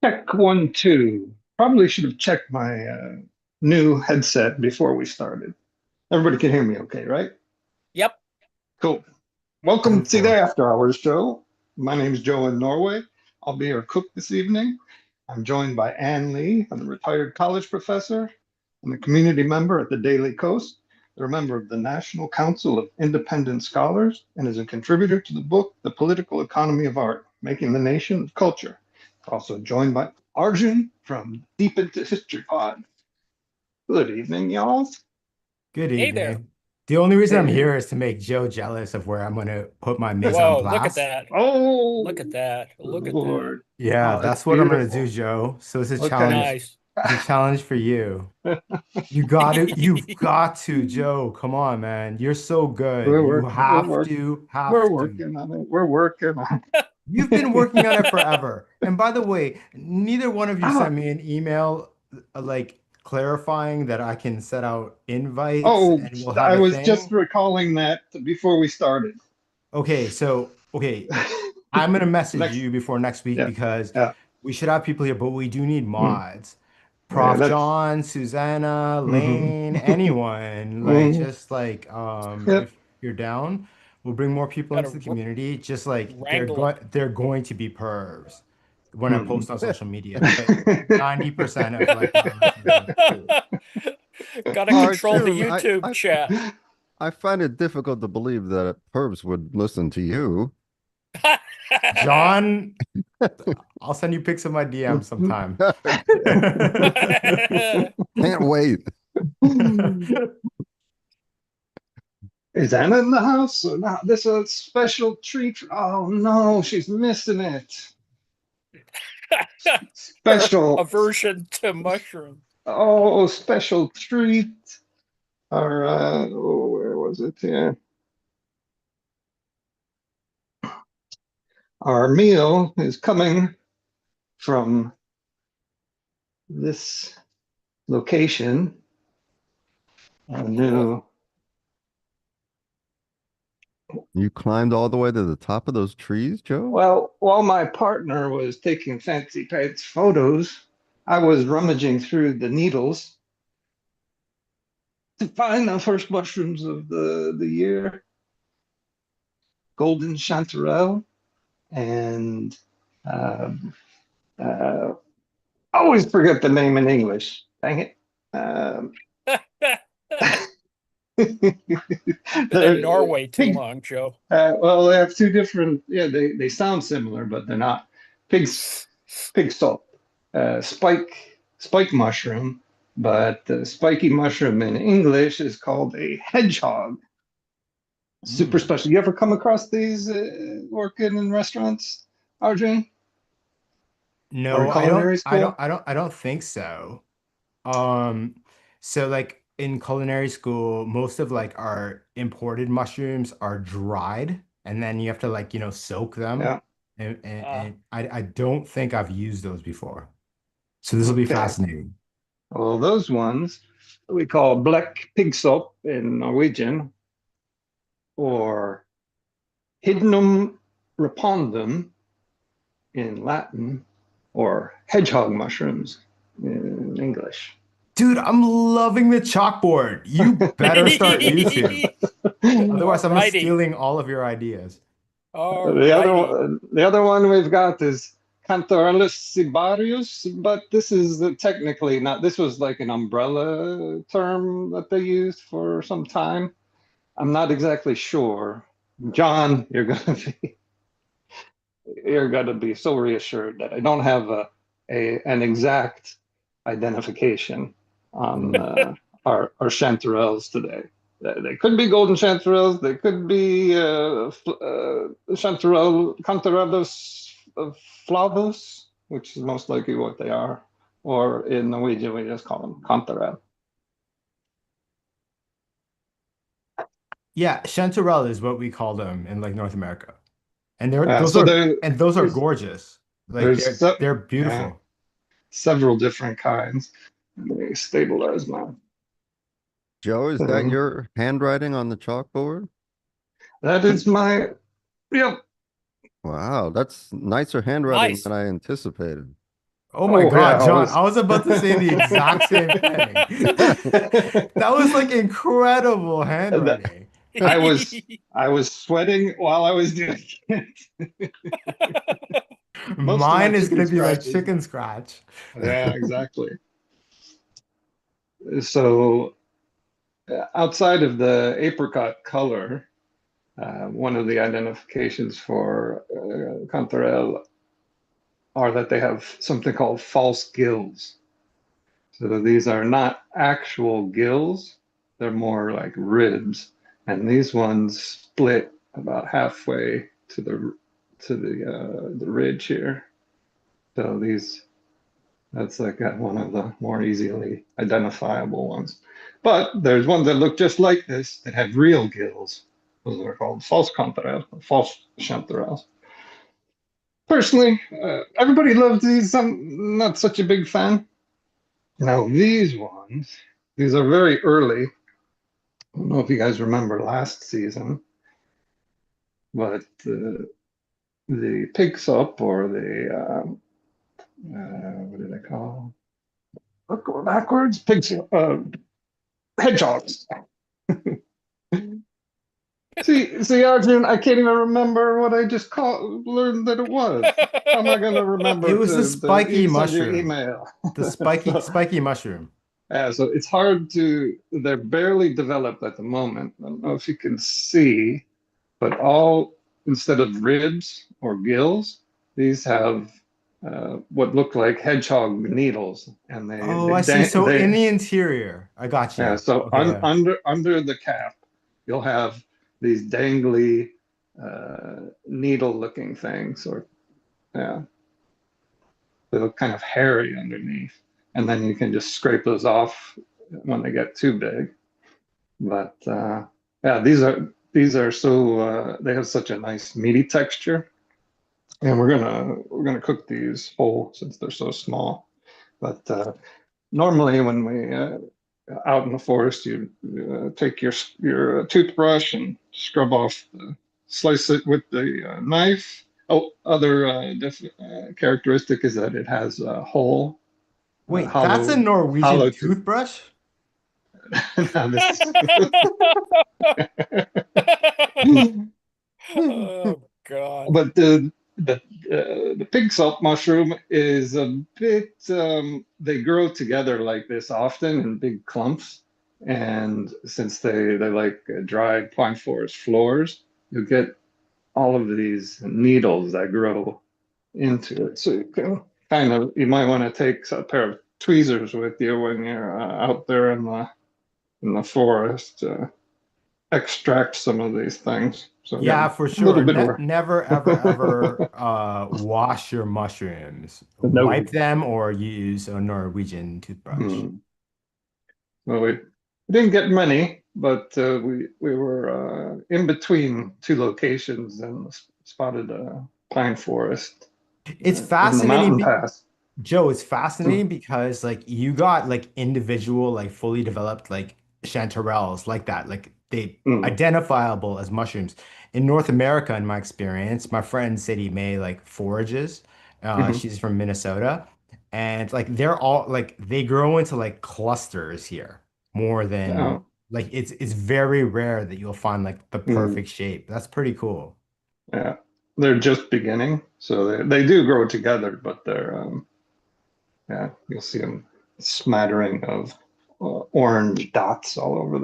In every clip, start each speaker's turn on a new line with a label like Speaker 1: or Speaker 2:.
Speaker 1: Check one, two. Probably should have checked my new headset before we started. Everybody can hear me okay, right?
Speaker 2: Yep.
Speaker 1: Cool. Welcome
Speaker 3: Ten
Speaker 1: to the
Speaker 3: four.
Speaker 1: After Hours show. My name is Joe in Norway. I'll be your cook this evening. I'm joined by Ann Lee, a retired college professor and a community member at the Daily Coast. They're a member of the National Council of Independent Scholars and is a contributor to the book, The Political Economy of Art, Making the Nation of Culture. Also joined by Arjun from Deep Into History Pod. Good evening, y'all.
Speaker 3: Good
Speaker 2: Hey there.
Speaker 3: evening. The only reason I'm
Speaker 1: Hey.
Speaker 3: here is to make Joe jealous of where I'm going to put my mise en
Speaker 2: Whoa, look at
Speaker 3: place.
Speaker 2: that.
Speaker 1: Oh,
Speaker 2: Look at that. Look at that.
Speaker 1: Lord.
Speaker 3: Yeah,
Speaker 1: Oh,
Speaker 3: that's
Speaker 1: that's
Speaker 3: what I'm going to do,
Speaker 1: beautiful.
Speaker 3: Joe. So it's a
Speaker 1: Okay.
Speaker 3: challenge.
Speaker 2: Nice.
Speaker 3: It's a challenge for you. You've got to, Joe. Come on, man. You're so good.
Speaker 1: We're
Speaker 3: You
Speaker 1: working.
Speaker 3: have to,
Speaker 1: We're
Speaker 3: have to.
Speaker 1: working on it. We're working on it.
Speaker 3: You've been working on it forever. And by the way, neither one of you
Speaker 1: Ah,
Speaker 3: sent me an email like clarifying that I can set out invites
Speaker 1: oh,
Speaker 3: and we'll have
Speaker 1: I
Speaker 3: a
Speaker 1: was just
Speaker 3: thing.
Speaker 1: recalling that before we started.
Speaker 3: Okay, I'm gonna message
Speaker 1: Next,
Speaker 3: you before next week
Speaker 1: yeah,
Speaker 3: because
Speaker 1: yeah,
Speaker 3: we should have people here, but we do need
Speaker 1: mm,
Speaker 3: mods.
Speaker 1: yeah.
Speaker 3: Prof.
Speaker 1: That's
Speaker 3: John, Susanna,
Speaker 1: mhm.
Speaker 3: Lane, anyone, like
Speaker 1: Mhm.
Speaker 3: just like
Speaker 1: Yep.
Speaker 3: if you're down, we'll bring more people
Speaker 2: Gotta
Speaker 3: into the community. Just like
Speaker 2: wrangle it.
Speaker 3: they're going to be pervs when I
Speaker 1: Mhm.
Speaker 3: post on social media, but 90% of like my listeners are cool.
Speaker 2: Gotta control the
Speaker 4: Arjun,
Speaker 2: YouTube chat.
Speaker 4: I find it difficult to believe that pervs would listen to you.
Speaker 3: John, I'll send you pics of my DM sometime.
Speaker 4: Can't wait.
Speaker 1: Is Anna in the house or not? This is a special treat. Oh no, she's missing it.
Speaker 2: Her
Speaker 1: Special.
Speaker 2: aversion to mushroom.
Speaker 1: Oh, special treat. Our where was it here? Our meal is coming from this location. A new.
Speaker 4: You climbed all the way to the top of those trees, Joe?
Speaker 1: Well, while my partner was taking fancy pants photos, I was rummaging through the needles to find the first mushrooms of the year, golden chanterelle, and um, uh, I always forget the name in English. Dang it.
Speaker 2: Been in Norway too
Speaker 1: Pig,
Speaker 2: long, Joe.
Speaker 1: well, they have two different, yeah, they sound similar, but they're not. Pig salt, spike mushroom, but the spiky mushroom in English is called a hedgehog. Super
Speaker 3: Mm.
Speaker 1: special. You ever come across these working in restaurants, Arjun, or in
Speaker 3: No,
Speaker 1: culinary school?
Speaker 3: I don't think so. Um, so like in culinary school, most of like our imported mushrooms are dried and then you have to like, soak them.
Speaker 1: Yeah.
Speaker 2: Uh,
Speaker 3: And I don't think I've used those before. So this will be
Speaker 1: Okay.
Speaker 3: fascinating.
Speaker 1: Well, those ones we call black pig salt in Norwegian, or hydnum repondum in Latin, or hedgehog mushrooms in English.
Speaker 3: Dude, I'm loving the chalkboard. You better start YouTube. Otherwise, I'm
Speaker 2: Alrighty.
Speaker 3: stealing all of your ideas.
Speaker 2: All
Speaker 1: The other
Speaker 2: righty.
Speaker 1: one, the other one we've got is Cantorellus cibarius, but this is technically not. This was like an umbrella term that they used for some time. I'm not exactly sure. John, you're gonna be so reassured that I don't have an exact identification on our chanterelles today. They could be golden chanterelles. They could be chanterelle Cantarellus flavus, which is most likely what they are. Or in Norwegian, we just call them cantarell.
Speaker 3: Yeah, chanterelle is what we call them in like North America. And they're
Speaker 1: Uh,
Speaker 3: those
Speaker 1: so
Speaker 3: are
Speaker 1: there,
Speaker 3: and those are
Speaker 1: there's
Speaker 3: gorgeous. Like
Speaker 1: there's
Speaker 3: they're
Speaker 1: se-
Speaker 3: they're
Speaker 1: yeah,
Speaker 3: beautiful.
Speaker 1: several different kinds. Let me stabilize my
Speaker 4: Joe, is that
Speaker 1: thing.
Speaker 4: your handwriting on the chalkboard?
Speaker 1: That is my, yep.
Speaker 4: Wow, that's nicer handwriting
Speaker 2: Nice.
Speaker 4: than I anticipated.
Speaker 3: Oh my
Speaker 1: Oh yeah,
Speaker 3: God, John, I was about to say the exact same thing. That was like incredible handwriting.
Speaker 1: I was I was sweating while I was doing it. Most of my
Speaker 3: Mine is
Speaker 1: chicken
Speaker 3: gonna be like
Speaker 1: scratches.
Speaker 3: chicken scratch.
Speaker 1: Yeah, exactly. So outside of the apricot color, one of the identifications for Cantarell are that they have something called false gills. So these are not actual gills, they're more like ribs. And these ones split about halfway to the ridge here. So that's like one of the more easily identifiable ones. But there's ones that look just like this that have real gills. Those are called false cantarelles, false chanterelles. Personally, everybody loves these. I'm not such a big fan. Now, these are very early. I don't know if you guys remember last season, but the pig sup or what do they call? Look, go backwards. Pigs, hedgehogs. See, Arjun, I can't even remember what I just learned that it was. How am I going to
Speaker 3: It
Speaker 1: remember
Speaker 3: was the spiky
Speaker 1: to send you
Speaker 3: mushroom.
Speaker 1: email?
Speaker 3: The spiky
Speaker 1: So,
Speaker 3: spiky mushroom.
Speaker 1: yeah, so it's hard to, they're barely developed at the moment. I don't know if you can see, but instead of ribs or gills, these have what look like hedgehog needles, and
Speaker 3: Oh, I see. So in
Speaker 1: they
Speaker 3: the interior, I got
Speaker 1: yeah.
Speaker 3: you.
Speaker 1: So
Speaker 3: Okay, yeah.
Speaker 1: under the cap, you'll have these dangly needle-looking things, or yeah, they look kind of hairy underneath, and then you can just scrape those off when they get too big. But yeah, these are so they have such a nice meaty texture, and we're gonna cook these whole since they're so small. But normally when we out in the forest, you take your toothbrush and scrub off, slice it with the knife. Oh, other characteristic is that it has a hole,
Speaker 3: Wait, that's a
Speaker 1: hollow
Speaker 3: Norwegian
Speaker 1: tooth.
Speaker 3: toothbrush?
Speaker 1: Now this
Speaker 2: Oh God.
Speaker 1: But the pig salt mushroom is a bit. They grow together like this often in big clumps, and since they like dry pine forest floors, you get all of these needles that grow into it. So you might want to take a pair of tweezers with you when you're out there in the forest to extract some of these things. So
Speaker 3: Yeah,
Speaker 1: again,
Speaker 3: for
Speaker 1: a little
Speaker 3: sure.
Speaker 1: bit of
Speaker 3: Ne
Speaker 1: work.
Speaker 3: never, ever, ever wash your mushrooms.
Speaker 1: No.
Speaker 3: Wipe them or use a Norwegian toothbrush.
Speaker 1: Hmm. Well, we didn't get many, but we were in between two locations and spotted a pine forest
Speaker 3: It's
Speaker 1: in the
Speaker 3: fascinating.
Speaker 1: mountain pass.
Speaker 3: Joe, it's fascinating because like you got like individual, like fully developed like chanterelles like that, like they
Speaker 1: Mm,
Speaker 3: identifiable as mushrooms. In North America, in my experience, my friend Sadie Mae like forages.
Speaker 1: mhm.
Speaker 3: She's from Minnesota, and like they're all like they grow into like clusters here more than
Speaker 1: Oh,
Speaker 3: like it's very rare that you'll find like the
Speaker 1: mm,
Speaker 3: perfect shape. That's pretty cool.
Speaker 1: yeah. they're just beginning, so they do grow together, but they're yeah, you'll see them smattering of orange dots all over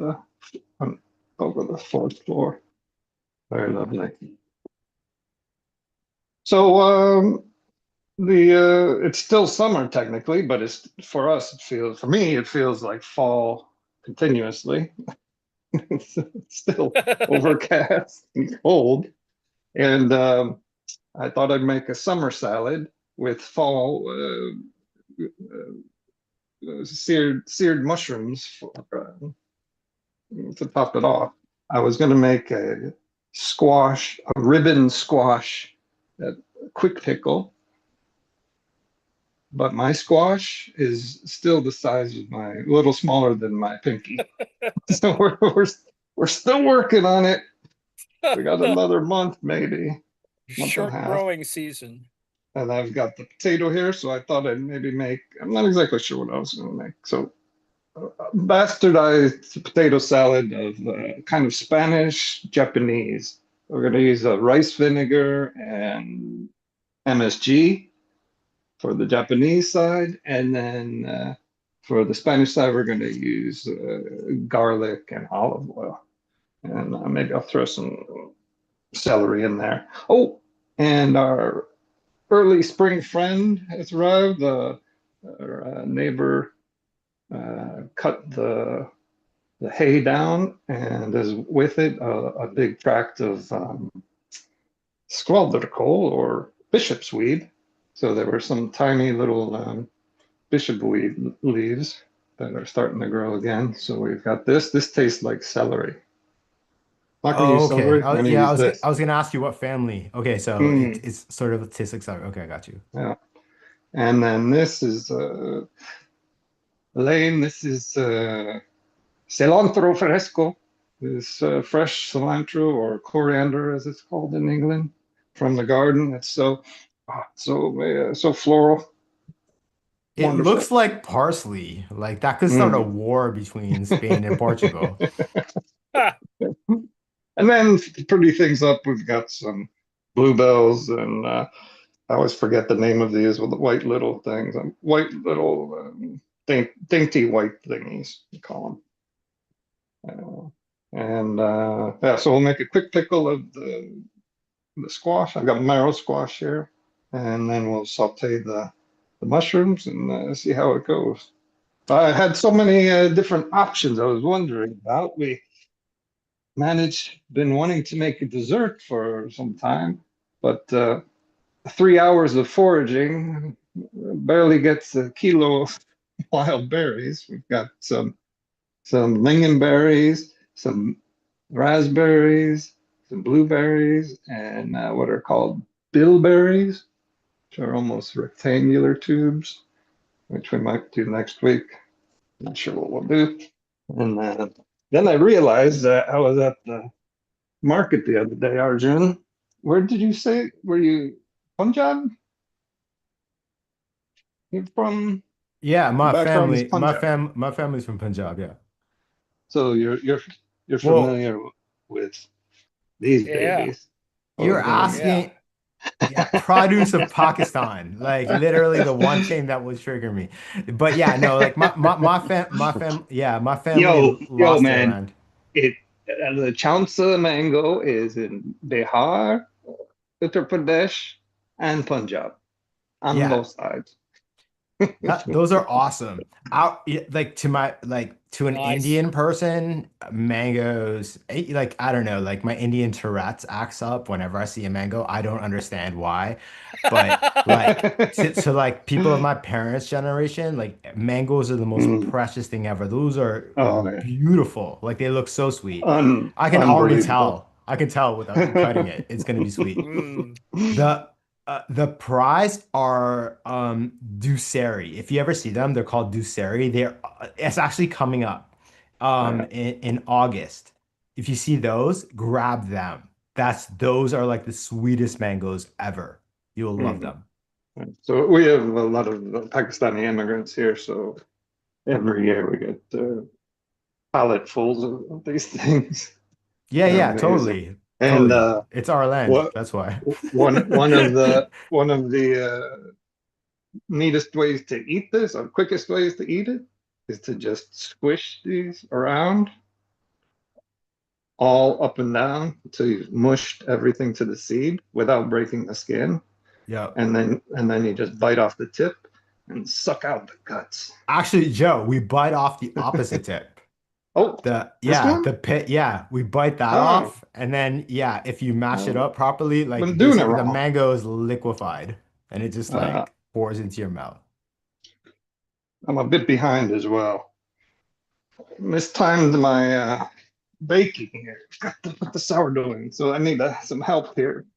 Speaker 1: the fourth floor. Very lovely. So the it's still summer technically, but it's for us for me it feels like fall continuously. It's still overcast and cold, and I thought I'd make a summer salad with fall seared mushrooms to top it off. I was going to make a ribbon squash, a quick pickle, but my squash is still the size of a little smaller than my pinky. So we're still working on it. We got another month, maybe month and a
Speaker 2: Short
Speaker 1: half.
Speaker 2: growing season.
Speaker 1: And I've got the potato here, so I thought I'd maybe I'm not exactly sure what I was going to make. So bastardized potato salad of kind of Spanish Japanese. We're going to use rice vinegar and MSG for the Japanese side, and then for the Spanish side, we're going to use garlic and olive oil, and maybe I'll throw some celery in there. Oh, and our early spring friend has arrived. Our neighbor cut the hay down, and is with it a big tract of squaldercole or bishop's weed. So there were some tiny little bishop weed leaves that are starting to grow again. So we've got this. This tastes like celery. Not going to use
Speaker 3: Okay.
Speaker 1: celery. I'm going to use this.
Speaker 3: I was gonna ask you what family. Okay, so it's sort of tastes like celery. Okay, I got you.
Speaker 1: Yeah. And then this is Elaine. This is cilantro fresco. This fresh cilantro or coriander, as it's called in England, from the garden. It's so floral.
Speaker 3: It
Speaker 1: Wonderful.
Speaker 3: looks like parsley. Like that could start a war between Spain and Portugal.
Speaker 1: And then to pretty things up, we've got some bluebells, and I always forget the name of these with the white little things, white little dainty white thingies, you call them. Yeah, so we'll make a quick pickle of the squash. I've got marrow squash here, and then we'll saute the mushrooms and see how it goes. I had so many different options I was wondering about. We been wanting to make a dessert for some time, but 3 hours of foraging barely gets a kilo of wild berries. We've got some lingonberries, some raspberries, some blueberries, and what are called bilberries, which are almost rectangular tubes, which we might do next week. Not sure what we'll do. And then I realized that I was at the market the other day, Arjun. Where did you say? Were you Punjab? You're from
Speaker 3: Yeah,
Speaker 1: your background is Punjab.
Speaker 3: my family's from Punjab, yeah.
Speaker 1: So you're
Speaker 3: Well,
Speaker 1: familiar with these
Speaker 2: Yeah.
Speaker 1: babies.
Speaker 3: you're
Speaker 1: Or,
Speaker 3: asking, yeah, produce of Pakistan, like literally the one thing that would trigger me. But yeah, no, like my family
Speaker 1: yo,
Speaker 3: lost their
Speaker 1: man,
Speaker 3: land.
Speaker 1: the Chaunsa mango is in Bihar, Uttar Pradesh, and Punjab on
Speaker 3: Yeah,
Speaker 1: both sides.
Speaker 3: those are awesome. Like to an
Speaker 2: Nice.
Speaker 3: Indian person, mangoes, like I don't know, like my Indian Tourette's acts up whenever I see a mango. I don't understand why, but like to like people of my parents' generation, like mangoes are the most
Speaker 1: Mm.
Speaker 3: precious thing ever. Those are
Speaker 1: Oh, man.
Speaker 3: beautiful. Like they look so sweet. I can already
Speaker 1: Unbelievable.
Speaker 3: tell. I can tell without cutting it. It's gonna be sweet.
Speaker 2: Mm.
Speaker 3: The prize are Duceri. If you ever see them, they're called Duceri. It's actually coming up
Speaker 1: Yeah.
Speaker 3: in August. If you see those, grab them. Those are like the sweetest mangoes ever. You'll love
Speaker 1: Mm.
Speaker 3: them.
Speaker 1: So we have a lot of Pakistani immigrants here, so every year we get palletfuls of these things.
Speaker 3: Yeah,
Speaker 1: They're
Speaker 3: yeah,
Speaker 1: amazing.
Speaker 3: totally.
Speaker 1: And
Speaker 3: Totally. It's our land.
Speaker 1: what
Speaker 3: That's why.
Speaker 1: one of the neatest ways to eat this, or quickest ways to eat it, is to just squish these around all up and down until you've mushed everything to the seed without breaking the skin.
Speaker 3: Yep.
Speaker 1: And then you just bite off the tip and suck out the guts.
Speaker 3: Actually, Joe, we bite off the opposite tip.
Speaker 1: Oh, this one?
Speaker 3: The pit, yeah, we bite that
Speaker 1: Oh,
Speaker 3: off, and then yeah, if you mash it
Speaker 1: I've
Speaker 3: up properly, like
Speaker 1: been doing it
Speaker 3: basically the
Speaker 1: wrong.
Speaker 3: mango is liquefied and it just
Speaker 1: Uh,
Speaker 3: like pours into your mouth.
Speaker 1: I'm a bit behind as well. Mistimed my baking here. Got to put the sourdough in, so I need some help here.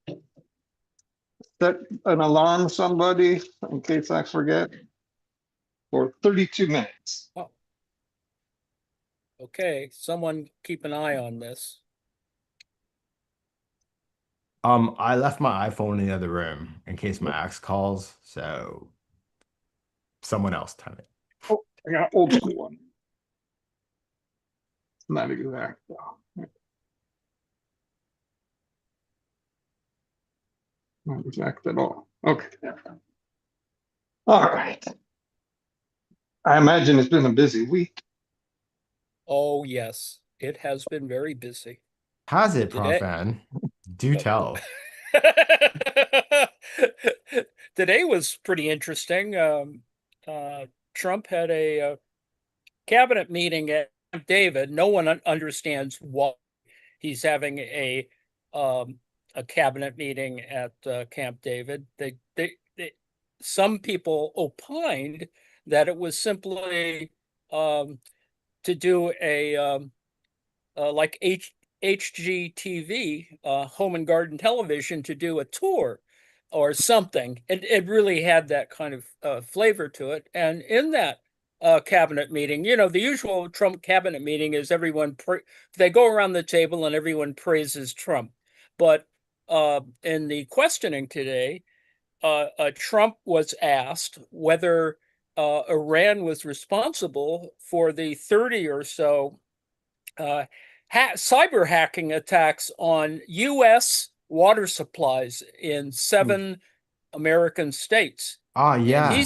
Speaker 1: Set an alarm, somebody, in case I forget, for 32 minutes.
Speaker 2: Oh, okay. Someone keep an eye on this.
Speaker 3: I left my iPhone in the other room in case my ex calls, so someone else time it.
Speaker 1: Oh, I got an old school one. Not exact though. Not exact at all. Okay. All right. I imagine it's been a busy week.
Speaker 2: Oh, yes. It has been very busy.
Speaker 3: How's it,
Speaker 2: Today,
Speaker 3: Profan? Do tell.
Speaker 2: today was pretty interesting. Trump had a cabinet meeting at Camp David. No one understands why he's having um, a cabinet meeting at Camp David. Some people opined that it was simply to do a like HGTV, Home and Garden Television, to do a tour or something. It really had that kind of flavor to it. And in that cabinet meeting, the usual Trump cabinet meeting is they go around the table and everyone praises Trump. But in the questioning today, Trump was asked whether Iran was responsible for the 30 or so cyber hacking attacks on U.S. water supplies in 7 American states,
Speaker 3: Ah,
Speaker 2: and
Speaker 3: yeah.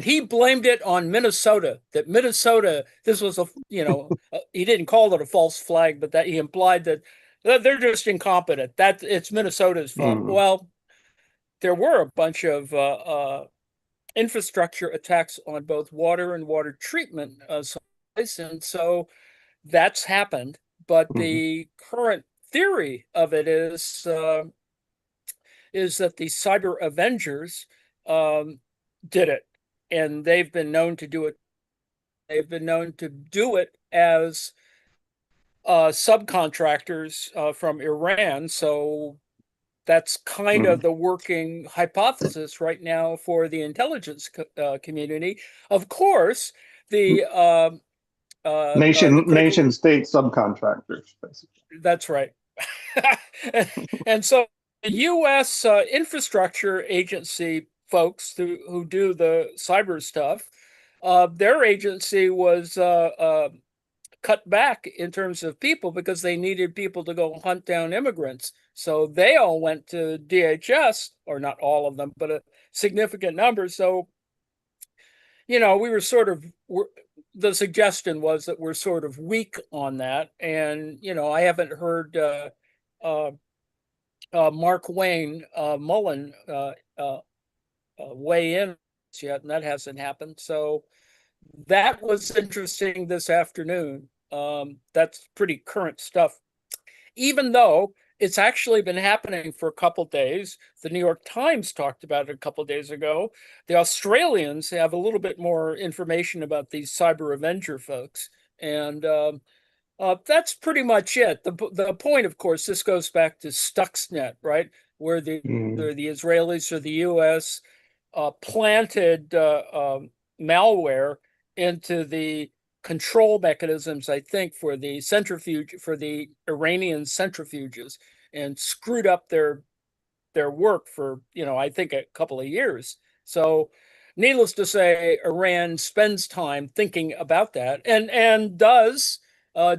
Speaker 2: he blamed it on Minnesota. That Minnesota, this was he didn't call it a false flag, but that he implied that they're just incompetent. That it's Minnesota's fault.
Speaker 1: Mm.
Speaker 2: Well, there were a bunch of infrastructure attacks on both water and water treatment supplies, and so that's happened. But
Speaker 1: Mhm.
Speaker 2: the current theory of it is that the cyber avengers did it, and they've been known to do it. They've been known to do it as subcontractors from Iran. So that's kind of
Speaker 1: Mhm.
Speaker 2: the working hypothesis right now for the intelligence community. Of course, the critical.
Speaker 1: Nation state subcontractors, basically.
Speaker 2: That's right. And so the U.S. Infrastructure Agency folks who do the cyber stuff, their agency was cut back in terms of people because they needed people to go hunt down immigrants. So they all went to DHS, or not all of them, but a significant number. So, we were the suggestion was that we're sort of weak on that. And, I haven't heard uh, Mark Wayne Mullen weigh in yet, and that hasn't happened. So that was interesting this afternoon. That's pretty current stuff, even though it's actually been happening for a couple days. The New York Times talked about it a couple days ago. The Australians have a little bit more information about these cyber avenger folks, and that's pretty much it. The point, of course, this goes back to Stuxnet, right? Where
Speaker 1: Mm.
Speaker 2: the Israelis or the U.S. Planted malware into the control mechanisms, I think, for the Iranian centrifuges, and screwed up their work for, I think a couple of years. So needless to say, Iran spends time thinking about that and does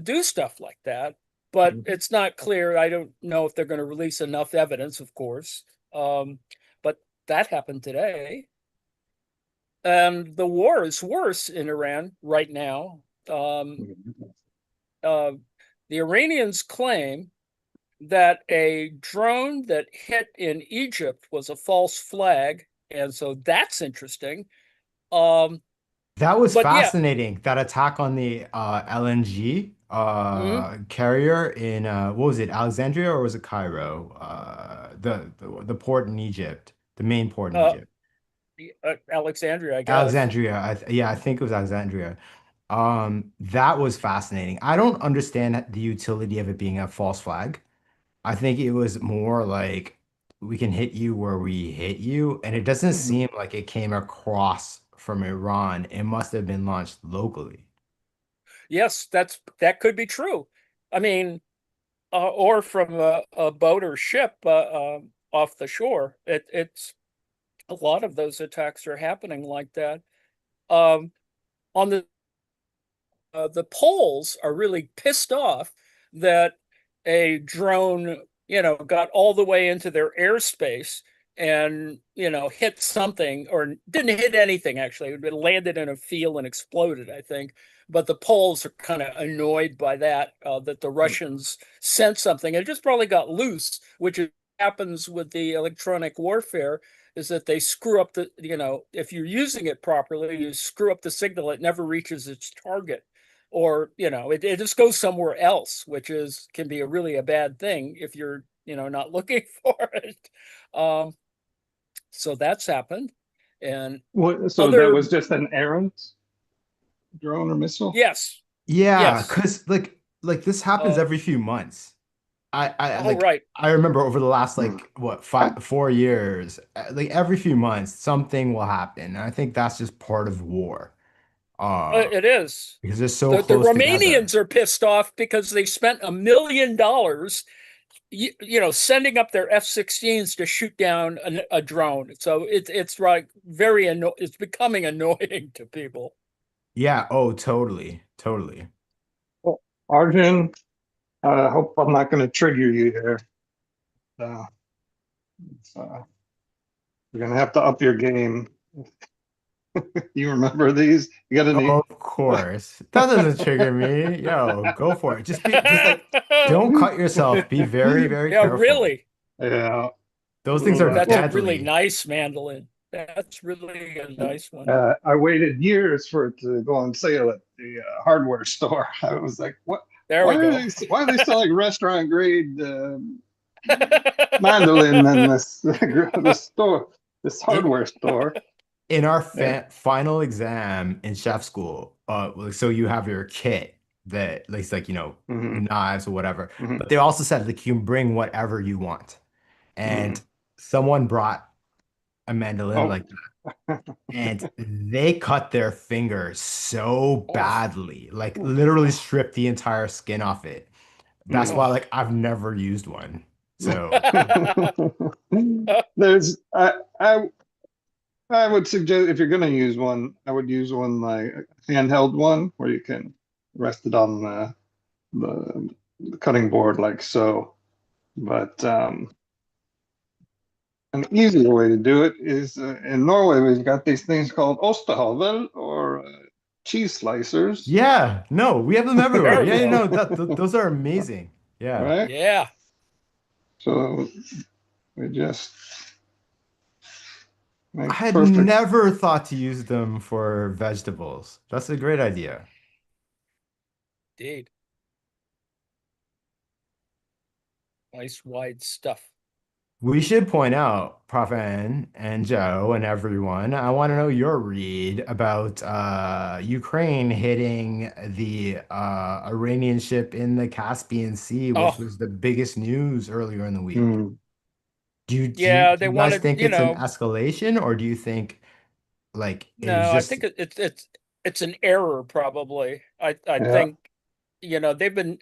Speaker 2: do stuff like that. but it's not clear. I don't know if they're going to release enough evidence, of course. But that happened today. And the war is worse in Iran right now. Uh, the Iranians claim that a drone that hit in Egypt was a false flag, and so that's interesting.
Speaker 3: That was
Speaker 2: But yeah,
Speaker 3: fascinating. That attack on the LNG
Speaker 2: mhm,
Speaker 3: carrier in what was it, Alexandria or was it Cairo? The port in Egypt, the main port in
Speaker 2: uh,
Speaker 3: Egypt.
Speaker 2: Alexandria, I guess.
Speaker 3: Alexandria. Yeah, I think it was Alexandria. That was fascinating. I don't understand the utility of it being a false flag. I think it was more like we can hit you where we hit you, and it doesn't seem like it came across from Iran. It must have been launched locally.
Speaker 2: Yes, that could be true. I mean, or from a boat or ship off the shore. It's a lot of those attacks are happening like that. Um, on the Poles are really pissed off that a drone, got all the way into their airspace and, hit something or didn't hit anything actually. It landed in a field and exploded, I think. But the Poles are kind of annoyed by that, that the Russians sent something. It just probably got loose, which happens with the electronic warfare is that they screw up if you're using it properly, you screw up the signal, it never reaches its target or it just goes somewhere else, which can be a bad thing if you're not looking for it. So that's happened. And
Speaker 1: So that
Speaker 2: other
Speaker 1: was just an errant drone or missile?
Speaker 2: yes,
Speaker 3: Yeah,
Speaker 2: yes.
Speaker 3: because like this happens
Speaker 2: uh
Speaker 3: every few months. I
Speaker 2: all
Speaker 3: like
Speaker 2: right.
Speaker 3: I remember over the last
Speaker 1: Hmm.
Speaker 3: like what 4 years, like every few months something will happen. And I think that's just part of war. Uh,
Speaker 2: It is.
Speaker 3: because they're so
Speaker 2: The
Speaker 3: close together.
Speaker 2: Romanians are pissed off because they spent $1 million sending up their F-16s to shoot down a drone. So it's like it's becoming annoying to people.
Speaker 3: Yeah, oh, totally, totally.
Speaker 1: Well, Arjun, I hope I'm not going to trigger you here. Uh, you're going to have to up your game. You remember these? You got any?
Speaker 3: Of course. That doesn't trigger me. Yo, go for it. Just like don't cut yourself. Be very, very
Speaker 2: Yeah,
Speaker 3: careful.
Speaker 2: really.
Speaker 1: Yeah.
Speaker 3: Those things are
Speaker 2: That's a
Speaker 1: Well,
Speaker 2: really
Speaker 3: deadly.
Speaker 2: nice mandolin. That's really a nice one.
Speaker 1: I waited years for it to go on sale at the hardware store. I was like, "What?
Speaker 2: There we go.
Speaker 1: Why are they selling restaurant grade mandolin in this this store, this
Speaker 3: It
Speaker 1: hardware store?"
Speaker 3: in our
Speaker 1: Yeah.
Speaker 3: final exam in chef school, so you have your kit that looks like,
Speaker 1: Hmm.
Speaker 3: knives or whatever.
Speaker 1: Hmm.
Speaker 3: But they also said like you can bring whatever you want.
Speaker 1: Hmm.
Speaker 3: And someone brought a mandolin
Speaker 1: Oh.
Speaker 3: like and they cut their finger so
Speaker 2: Oh.
Speaker 3: badly, like literally stripped the entire skin off it. That's
Speaker 1: Mm.
Speaker 3: why
Speaker 2: Oh.
Speaker 3: like I've never used one. So
Speaker 1: There's I would suggest if you're going to use one, I would use one like a handheld one where you can rest it on the cutting board like so. But an easier way to do it is in Norway we've got these things called ostehøvel or cheese slicers,
Speaker 3: yeah, no, we have them everywhere.
Speaker 2: There we
Speaker 3: Yeah,
Speaker 2: go.
Speaker 3: no, those are amazing. Yeah.
Speaker 1: right?
Speaker 2: Yeah.
Speaker 1: So we just
Speaker 3: I
Speaker 1: make
Speaker 3: had
Speaker 1: perfect.
Speaker 3: never thought to use them for vegetables. That's a great idea.
Speaker 2: Indeed. Nice wide stuff.
Speaker 3: We should point out, Prof. N and Joe and everyone, I want to know your read about Ukraine hitting the Iranian ship in the Caspian Sea, which
Speaker 2: Oh,
Speaker 3: was the biggest news earlier in the week.
Speaker 1: Mm,
Speaker 2: yeah,
Speaker 3: Do
Speaker 2: they
Speaker 3: you guys
Speaker 2: wanted,
Speaker 3: think it's an escalation, or do you think like it was
Speaker 2: no, I
Speaker 3: just
Speaker 2: think it's an error probably. I
Speaker 1: yeah.
Speaker 2: think they've been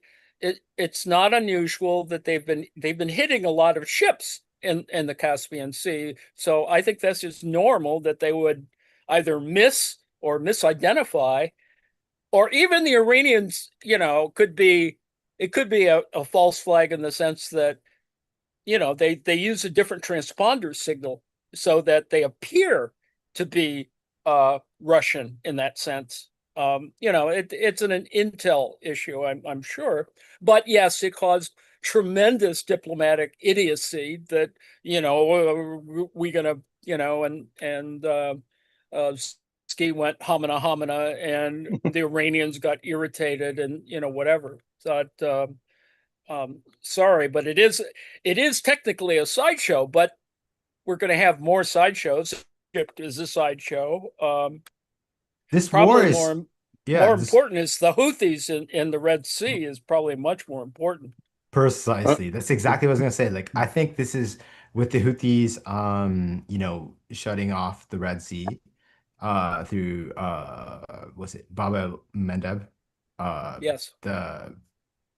Speaker 2: it's not unusual that they've been hitting a lot of ships in the Caspian Sea. So I think that's just normal that they would either miss or misidentify, or even the Iranians, could be it could be a false flag in the sense that, they use a different transponder signal so that they appear to be Russian in that sense. It's an intel issue, I'm sure, but yes, it caused tremendous diplomatic idiocy that we gonna uh, Ski went homina homina, and the Iranians got irritated, and whatever. Thought, sorry, but it is technically a sideshow, but we're going to have more sideshows. Egypt is a sideshow.
Speaker 3: This war
Speaker 2: Probably
Speaker 3: is, yeah,
Speaker 2: more
Speaker 3: this
Speaker 2: important is the Houthis in the Red Sea is probably much more important.
Speaker 1: Uh,
Speaker 3: precisely. That's exactly what I was gonna say. Like, I think this is with the Houthis, shutting off the Red Sea, through was it Bab el-Mandeb?
Speaker 2: Yes.
Speaker 3: The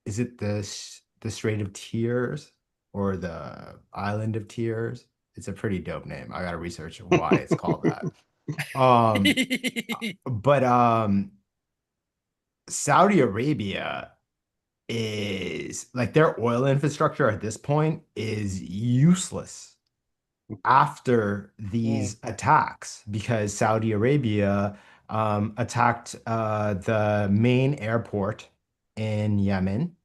Speaker 3: is it the Strait of Tears or the Island of Tears? It's a pretty dope name. I gotta research why it's called that. Um, but Saudi Arabia is like their oil infrastructure at this point is useless after
Speaker 2: Mm,
Speaker 3: these attacks because Saudi Arabia attacked the main airport in Yemen,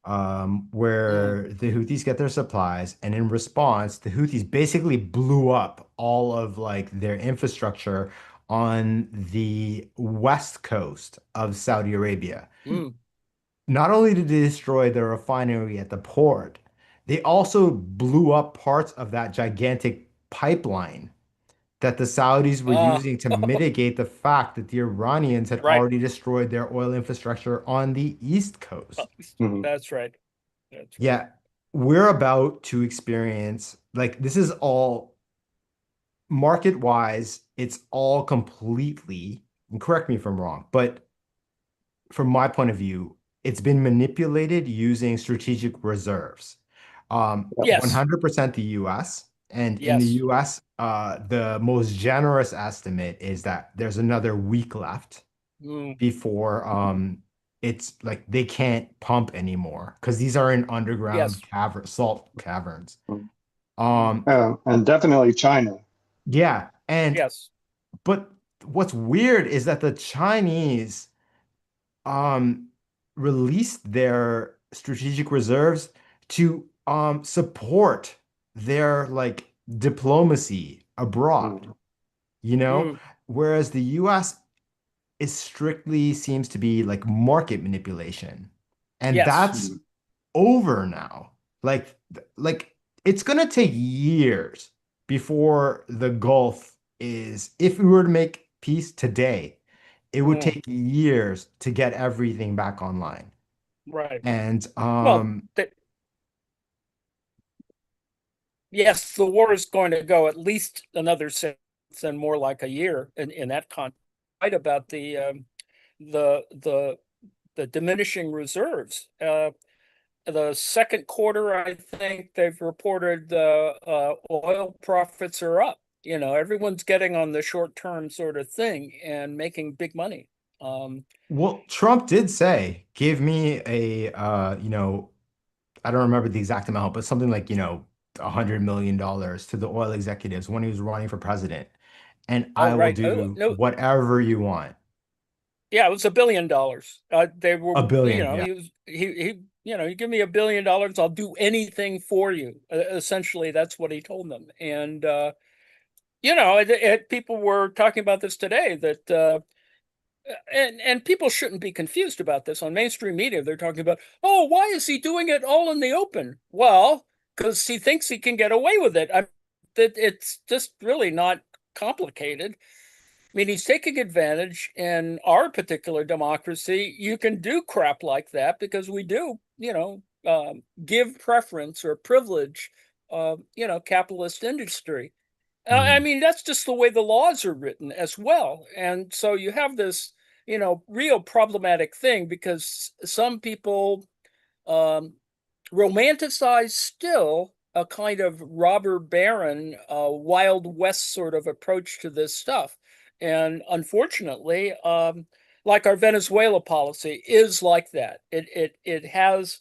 Speaker 2: mm.
Speaker 3: where the Houthis get their supplies, and in response, the Houthis basically blew up all of like their infrastructure on the west coast of Saudi Arabia.
Speaker 2: Mm.
Speaker 3: Not only did they destroy the refinery at the port, they also blew up parts of that gigantic pipeline that the Saudis were
Speaker 2: Ah,
Speaker 3: using to mitigate the fact that the Iranians had
Speaker 2: right.
Speaker 3: already destroyed their oil infrastructure on the East
Speaker 2: Uh,
Speaker 3: Coast.
Speaker 1: mhm.
Speaker 2: That's right. That's right.
Speaker 3: Yeah, we're about to experience, like, this is all market wise, it's all completely, and correct me if I'm wrong, but from my point of view, it's been manipulated using strategic reserves.
Speaker 2: Yes.
Speaker 3: 100% the US. And in the
Speaker 2: Yes.
Speaker 3: US, the most generous estimate is that there's another week left
Speaker 2: Mm.
Speaker 3: before it's like they can't pump anymore because these are in underground
Speaker 2: Yes.
Speaker 3: salt caverns.
Speaker 1: Mhm.
Speaker 3: Um,
Speaker 1: And definitely China.
Speaker 3: yeah, and
Speaker 2: Yes.
Speaker 3: but what's weird is that the Chinese um released their strategic reserves to support their like diplomacy abroad,
Speaker 1: Mhm.
Speaker 3: you know,
Speaker 2: Mm.
Speaker 3: whereas the US is strictly seems to be like market manipulation. And
Speaker 2: Yes.
Speaker 3: that's over now. Like it's gonna take years before the Gulf is, if we were to make peace today, it would
Speaker 2: Mm.
Speaker 3: take years to get everything back online.
Speaker 2: Right.
Speaker 3: And
Speaker 2: Well, yes, the war is going to go at least another 6 months and more like a year in that context. Right about the the the diminishing reserves. The second quarter, I think they've reported the oil profits are up. Everyone's getting on the short term sort of thing and making big money. Um,
Speaker 3: well, Trump did say, give me I don't remember the exact amount, but something like, $100 million to the oil executives when he was running for president. And
Speaker 2: oh,
Speaker 3: I will
Speaker 2: right. Oh,
Speaker 3: do
Speaker 2: no,
Speaker 3: whatever you want.
Speaker 2: yeah, it was $1 billion. They were,
Speaker 3: A billion, yeah.
Speaker 2: you give me $1 billion, I'll do anything for you. Essentially, that's what he told them. And people were talking about this today that and people shouldn't be confused about this on mainstream media. They're talking about, oh, why is he doing it all in the open? Well, because he thinks he can get away with it. It's just really not complicated. I mean, he's taking advantage in our particular democracy. You can do crap like that because we do, give preference or privilege, capitalist industry. I
Speaker 3: Mhm.
Speaker 2: mean, that's just the way the laws are written as well. And so you have this, real problematic thing because some people um, romanticize still a kind of robber baron, Wild West sort of approach to this stuff. And unfortunately, like our Venezuela policy is like that. It has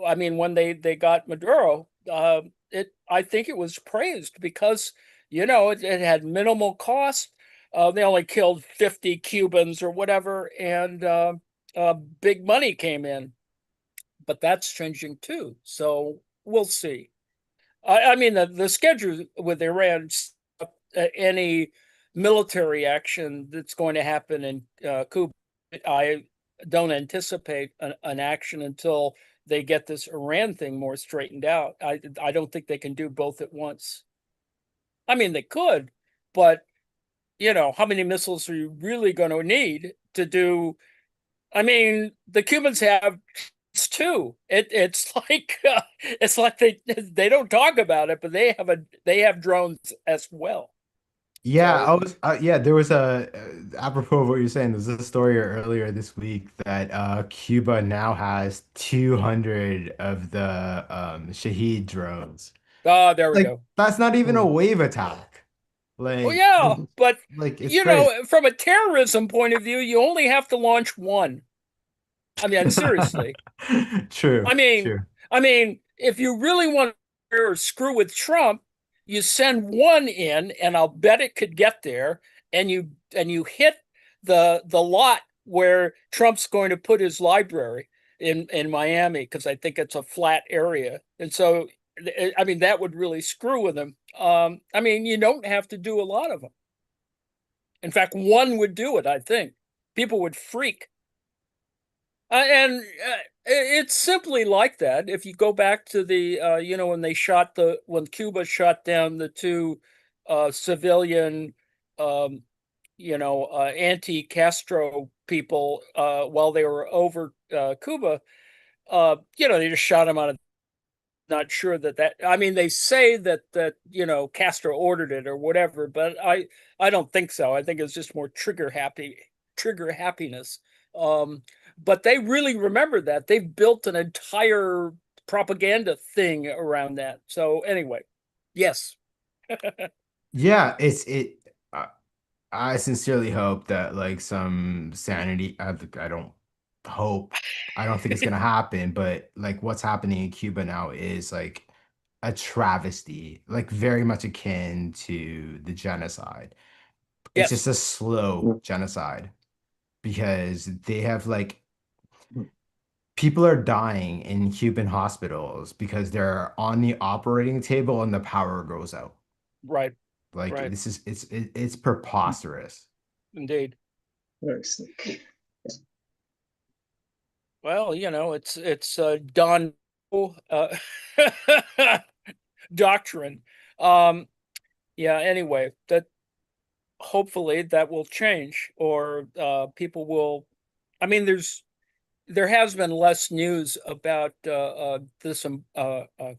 Speaker 2: I mean, when they got Maduro, I think it was praised because it had minimal cost. They only killed 50 Cubans or whatever, and big money came in. But that's changing too. So we'll see. I mean, the schedule with Iran, any military action that's going to happen in Cuba, I don't anticipate an action until they get this Iran thing more straightened out. I don't think they can do both at once. I mean, they could, but how many missiles are you really going to need to do? I mean, the Cubans have too. It's like it's like they don't talk about it, but they have drones as well.
Speaker 3: Yeah, I
Speaker 2: So
Speaker 3: was yeah, there was a apropos of what you're saying, there's a story earlier this week that Cuba now has 200 of the Shahed drones.
Speaker 2: there we
Speaker 3: Like
Speaker 2: go.
Speaker 3: that's not even a wave attack.
Speaker 2: Well,
Speaker 3: Like
Speaker 2: yeah, but
Speaker 3: it's crazy.
Speaker 2: from a terrorism point of view, you only have to launch one. I mean, seriously.
Speaker 3: True,
Speaker 2: I mean,
Speaker 3: true.
Speaker 2: if you really want to screw with Trump, you send one in, and I'll bet it could get there, and you hit the lot where Trump's going to put his library in Miami, because I think it's a flat area, and so I mean that would really screw with him. I mean, you don't have to do a lot of them. In fact, one would do it. I think people would freak. And it's simply like that. If you go back to the, when Cuba shot down the two civilian, um, anti-Castro people while they were over Cuba, they just shot them out of. Not sure that. I mean, they say that Castro ordered it or whatever, but I don't think so. I think it's just more trigger happiness. Um, but they really remember that. They've built an entire propaganda thing around that. So anyway, yes.
Speaker 3: Yeah, I sincerely hope that like some sanity. I don't hope. I don't think it's gonna happen. But like what's happening in Cuba now is like a travesty, like very much akin to the genocide. It's just
Speaker 2: Yes.
Speaker 3: a slow genocide because they have like people are dying in Cuban hospitals because they're on the operating table and the power goes out.
Speaker 2: Right.
Speaker 3: Like
Speaker 2: Right.
Speaker 3: this is it's preposterous.
Speaker 2: Indeed.
Speaker 1: Very sick.
Speaker 2: Well, it's Don uh, doctrine. Yeah. Anyway, that hopefully that will change, or people will. I mean, there has been less news about this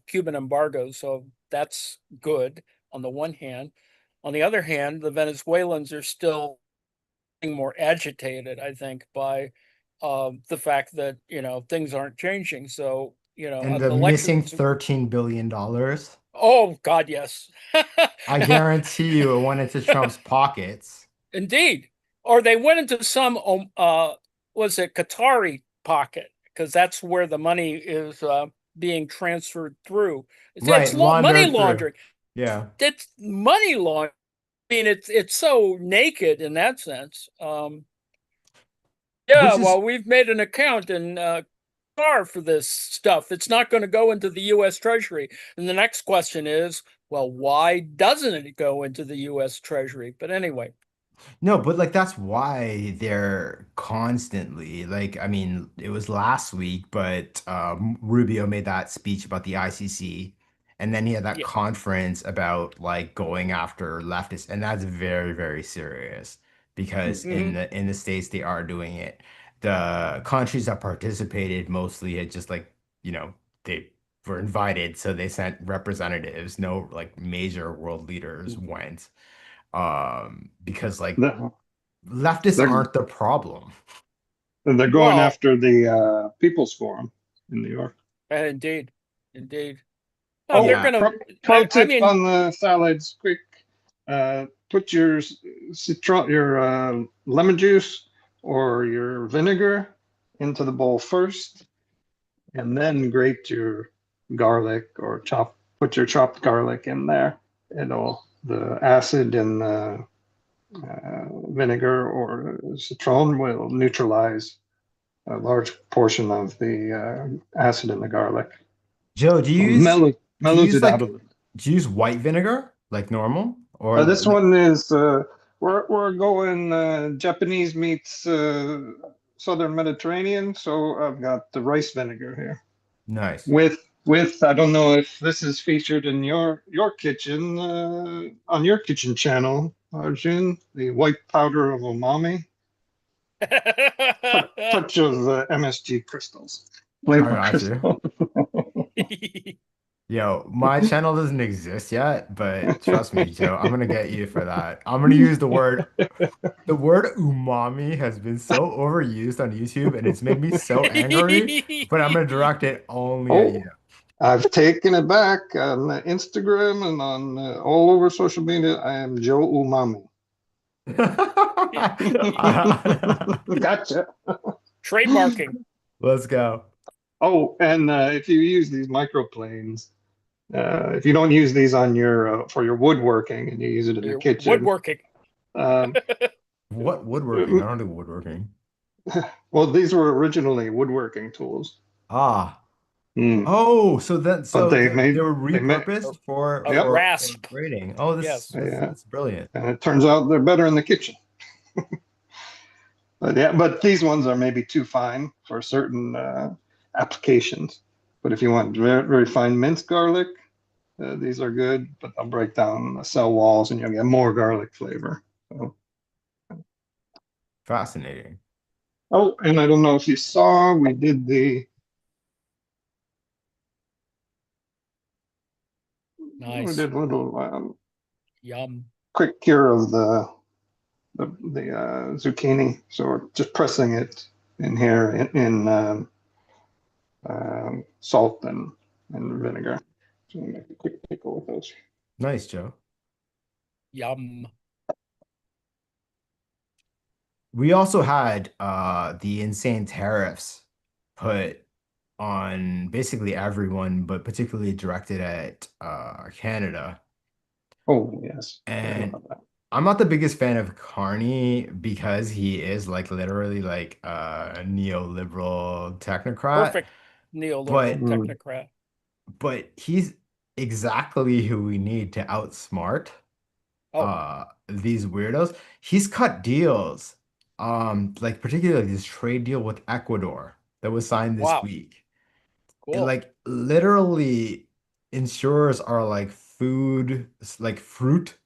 Speaker 2: Cuban embargo, so that's good on the one hand. On the other hand, the Venezuelans are still more agitated, I think, by the fact that things aren't changing. So
Speaker 3: And the missing
Speaker 2: elections.
Speaker 3: $13 billion,
Speaker 2: Oh God, yes.
Speaker 3: I guarantee you it went into Trump's pockets.
Speaker 2: Indeed. Or they went into some was it Qatari pocket, because that's where the money is being transferred through. It's
Speaker 3: Right,
Speaker 2: money
Speaker 3: laundered through.
Speaker 2: laundering.
Speaker 3: Yeah.
Speaker 2: It's money laundering. I mean, it's so naked in that sense. Yeah,
Speaker 3: Which is
Speaker 2: well, we've made an account in Qatar for this stuff. It's not going to go into the U.S. Treasury. And the next question is, well, why doesn't it go into the U.S. Treasury? But anyway.
Speaker 3: No, but like that's why they're constantly like I mean, it was last week, but Rubio made that speech about the ICC, and then he had that
Speaker 2: Yeah.
Speaker 3: conference about like going after leftists, and that's very, very serious because
Speaker 2: Mm-hmm.
Speaker 3: in the States they are doing it. The countries that participated mostly had just like, they were invited, so they sent representatives. No like major world leaders went because like
Speaker 1: They're,
Speaker 3: leftists
Speaker 1: they're
Speaker 3: aren't the problem.
Speaker 1: they're going
Speaker 2: Well,
Speaker 1: after the People's Forum in New York.
Speaker 2: indeed, indeed. Oh, they're
Speaker 1: Oh,
Speaker 3: Yeah.
Speaker 2: gonna.
Speaker 1: pro
Speaker 2: I
Speaker 1: tip
Speaker 2: mean,
Speaker 1: on the salads, quick. Put your lemon juice or your vinegar into the bowl first, and then grate your garlic or put your chopped garlic in there. The acid in the vinegar or citron will neutralize a large portion of the acid in the garlic.
Speaker 3: Joe,
Speaker 1: So
Speaker 3: do you
Speaker 1: mellows
Speaker 3: use
Speaker 1: it out a
Speaker 3: like
Speaker 1: little.
Speaker 3: do you use white vinegar like normal or
Speaker 1: This
Speaker 3: like
Speaker 1: one is we're going Japanese meets Southern Mediterranean, so I've got the rice vinegar here
Speaker 3: nice?
Speaker 1: with I don't know if this is featured in your kitchen on your kitchen channel, Arjun, the white powder of umami, touch of MSG crystals,
Speaker 3: I
Speaker 1: flavor
Speaker 3: got you.
Speaker 1: crystal.
Speaker 3: Yo, my channel doesn't exist yet, but trust me, Joe, I'm gonna get you for that. I'm gonna use the word umami has been so overused on YouTube and it's made me so angry, but I'm gonna direct it only at you.
Speaker 1: Oh, I've taken it back on Instagram and on all over social media. I am Joe Umami. Gotcha.
Speaker 2: Trademarking.
Speaker 3: Let's go.
Speaker 1: Oh, and if you use these microplanes, if you don't use these on your for your woodworking and you use it in the
Speaker 2: You're
Speaker 1: kitchen,
Speaker 2: woodworking.
Speaker 1: um,
Speaker 3: What woodworking? I don't do woodworking.
Speaker 1: well, these were originally woodworking tools.
Speaker 3: Ah.
Speaker 1: Mm.
Speaker 3: Oh,
Speaker 1: But
Speaker 3: so they were
Speaker 1: they made,
Speaker 3: repurposed for
Speaker 2: A
Speaker 1: yep,
Speaker 3: for
Speaker 2: rasp.
Speaker 3: grading. Oh,
Speaker 2: Yes.
Speaker 1: yeah,
Speaker 3: that's brilliant.
Speaker 1: and it turns out they're better in the kitchen. But yeah, but these ones are maybe too fine for certain applications. But if you want very fine minced garlic, these are good, but they'll break down the cell walls and you'll get more garlic flavor. So,
Speaker 3: Fascinating.
Speaker 1: oh, and I don't know if you saw, we
Speaker 2: Nice.
Speaker 1: did a little
Speaker 2: Yum.
Speaker 1: quick cure of the zucchini. So we're just pressing it in here in salt and vinegar. So we'll make a quick pickle with those.
Speaker 3: Nice, Joe.
Speaker 2: Yum.
Speaker 3: We also had the insane tariffs put on basically everyone, but particularly directed at Canada.
Speaker 1: Oh yes, forgot
Speaker 3: And
Speaker 1: about that.
Speaker 3: I'm not the biggest fan of Carney because he is like literally like a neoliberal technocrat,
Speaker 2: Perfect neoliberal
Speaker 3: but
Speaker 1: Mm.
Speaker 2: technocrat.
Speaker 3: he's exactly who we need to outsmart
Speaker 2: Oh,
Speaker 3: these weirdos. He's cut deals, like particularly this trade deal with Ecuador that was signed this
Speaker 2: wow.
Speaker 3: week. It
Speaker 2: Cool.
Speaker 3: like literally ensures our like fruit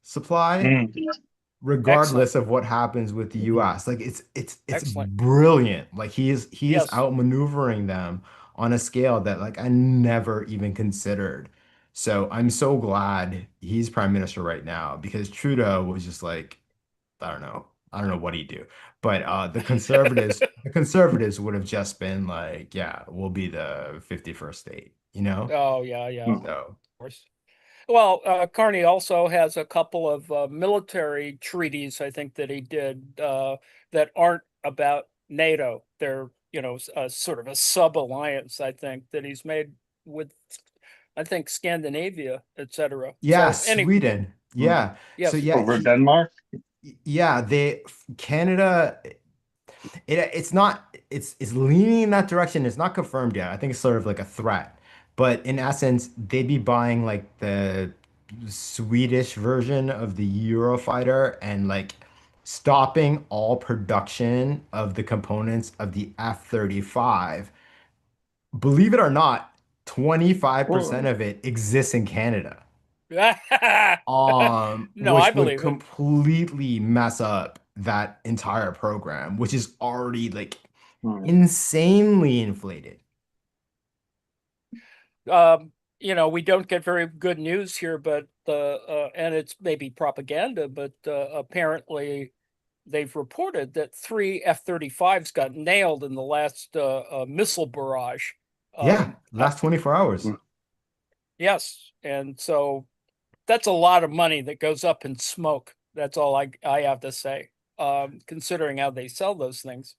Speaker 3: supply
Speaker 1: Mm.
Speaker 2: Excellent.
Speaker 3: regardless of what happens with the US. Like it's
Speaker 2: Excellent.
Speaker 3: brilliant. Like he is
Speaker 2: Yes.
Speaker 3: outmaneuvering them on a scale that like I never even considered. So I'm so glad he's prime minister right now because Trudeau was just like, I don't know. I don't know what he'd do. But the conservatives would have just been like, yeah, we'll be the 51st state, you know?
Speaker 2: Oh, yeah, yeah, of
Speaker 1: Mm.
Speaker 3: So
Speaker 2: course. Well, Carney also has a couple of military treaties, I think, that he did that aren't about NATO. They're, sort of a sub-alliance, I think, that he's made with, I think, Scandinavia, etc.
Speaker 3: yeah,
Speaker 2: So, anyway,
Speaker 3: Sweden. Yeah. So
Speaker 2: yes.
Speaker 3: yeah,
Speaker 1: Over Denmark.
Speaker 3: yeah, Canada it's not it's leaning in that direction. It's not confirmed yet. I think it's sort of like a threat. But in essence, they'd be buying like the Swedish version of the Eurofighter and like stopping all production of the components of the F-35. Believe it or not, 25%
Speaker 1: Whoa.
Speaker 3: of it exists in Canada.
Speaker 2: No, I
Speaker 3: Which would
Speaker 2: believe it.
Speaker 3: completely mess up that entire program, which is already like
Speaker 1: Mm.
Speaker 3: insanely inflated.
Speaker 2: We don't get very good news here, but and it's maybe propaganda, but apparently they've reported that 3 F-35s got nailed in the last missile barrage.
Speaker 3: Yeah,
Speaker 2: I,
Speaker 3: last 24 hours.
Speaker 1: Mm.
Speaker 2: yes, and so that's a lot of money that goes up in smoke. That's all I have to say. considering how they sell those things.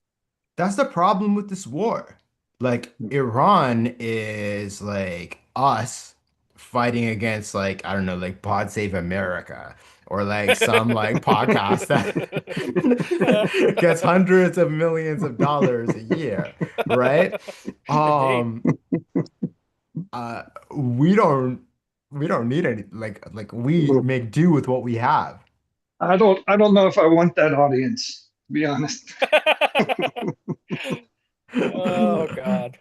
Speaker 3: That's the problem with this war. Like Iran is like us fighting against like I don't know like Pod Save America or like some like podcast that gets hundreds of millions of dollars a year, right?
Speaker 2: Indeed.
Speaker 3: Um uh we don't we don't need any like we make do with what we have.
Speaker 1: I don't know if I want that audience, to be honest.
Speaker 2: Oh God.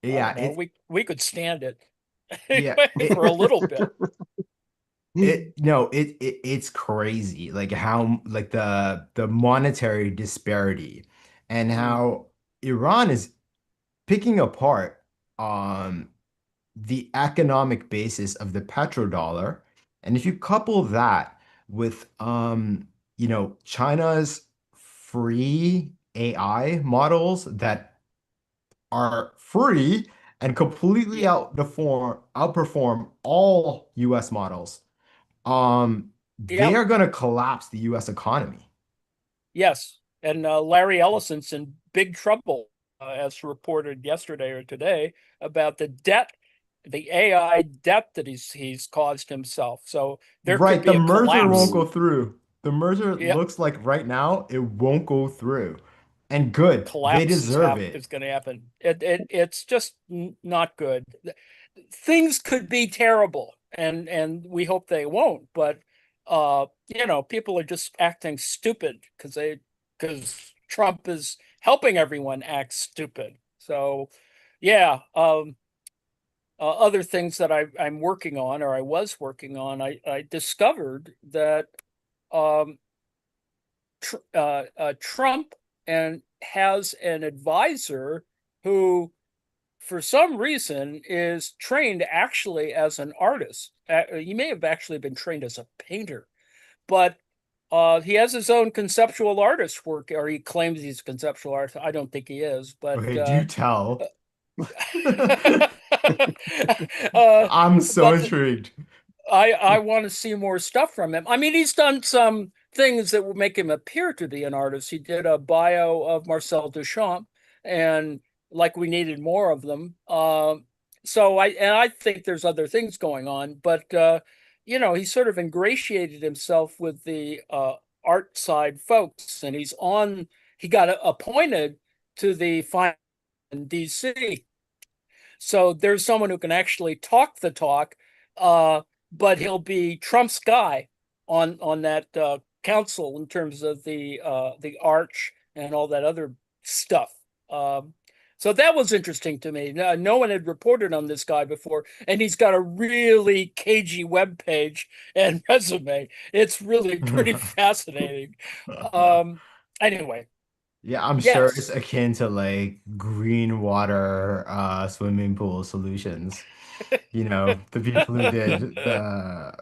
Speaker 2: I
Speaker 3: Yeah,
Speaker 2: don't know. We could stand it
Speaker 3: yeah,
Speaker 2: for a little bit.
Speaker 3: it's crazy like how like the monetary disparity and
Speaker 2: Mm,
Speaker 3: how Iran is picking apart the economic basis of the petrodollar. And if you couple that with China's free AI models that are free and completely
Speaker 2: yeah.
Speaker 3: outperform all US models, they
Speaker 2: Yeah.
Speaker 3: are going to collapse the US economy.
Speaker 2: Yes. And Larry Ellison's in big trouble, as reported yesterday or today, about the debt, the AI debt that he's caused himself. So there could
Speaker 3: Right, the
Speaker 2: be a
Speaker 3: merger won't
Speaker 2: collapse.
Speaker 3: go through. The merger
Speaker 2: Yeah,
Speaker 3: looks like right now it won't go through. And good, they
Speaker 2: collapse
Speaker 3: deserve it.
Speaker 2: is going to happen. It's just not good. Things could be terrible, and we hope they won't. But people are just acting stupid because Trump is helping everyone act stupid. So, yeah. Other things that I'm working on, or I was working on, I discovered that um, Trump and has an advisor who, for some reason, is trained actually as an artist. He may have actually been trained as a painter, but he has his own conceptual artist work, or he claims he's a conceptual artist. I don't think he is, but
Speaker 3: Okay, do tell. I'm so
Speaker 2: but
Speaker 3: intrigued.
Speaker 2: I want to see more stuff from him. I mean, he's done some things that would make him appear to be an artist. He did a bio of Marcel Duchamp, and like we needed more of them. I think there's other things going on, but he sort of ingratiated himself with the art side folks, and he got appointed to the final in DC. So there's someone who can actually talk the talk, but he'll be Trump's guy on that council in terms of the arch and all that other stuff. So that was interesting to me. No one had reported on this guy before, and he's got a really cagey web page and resume. It's really pretty fascinating. Um, anyway,
Speaker 3: Yeah, I'm sure it's
Speaker 2: yes.
Speaker 3: akin to like green water swimming pool solutions. The people who did the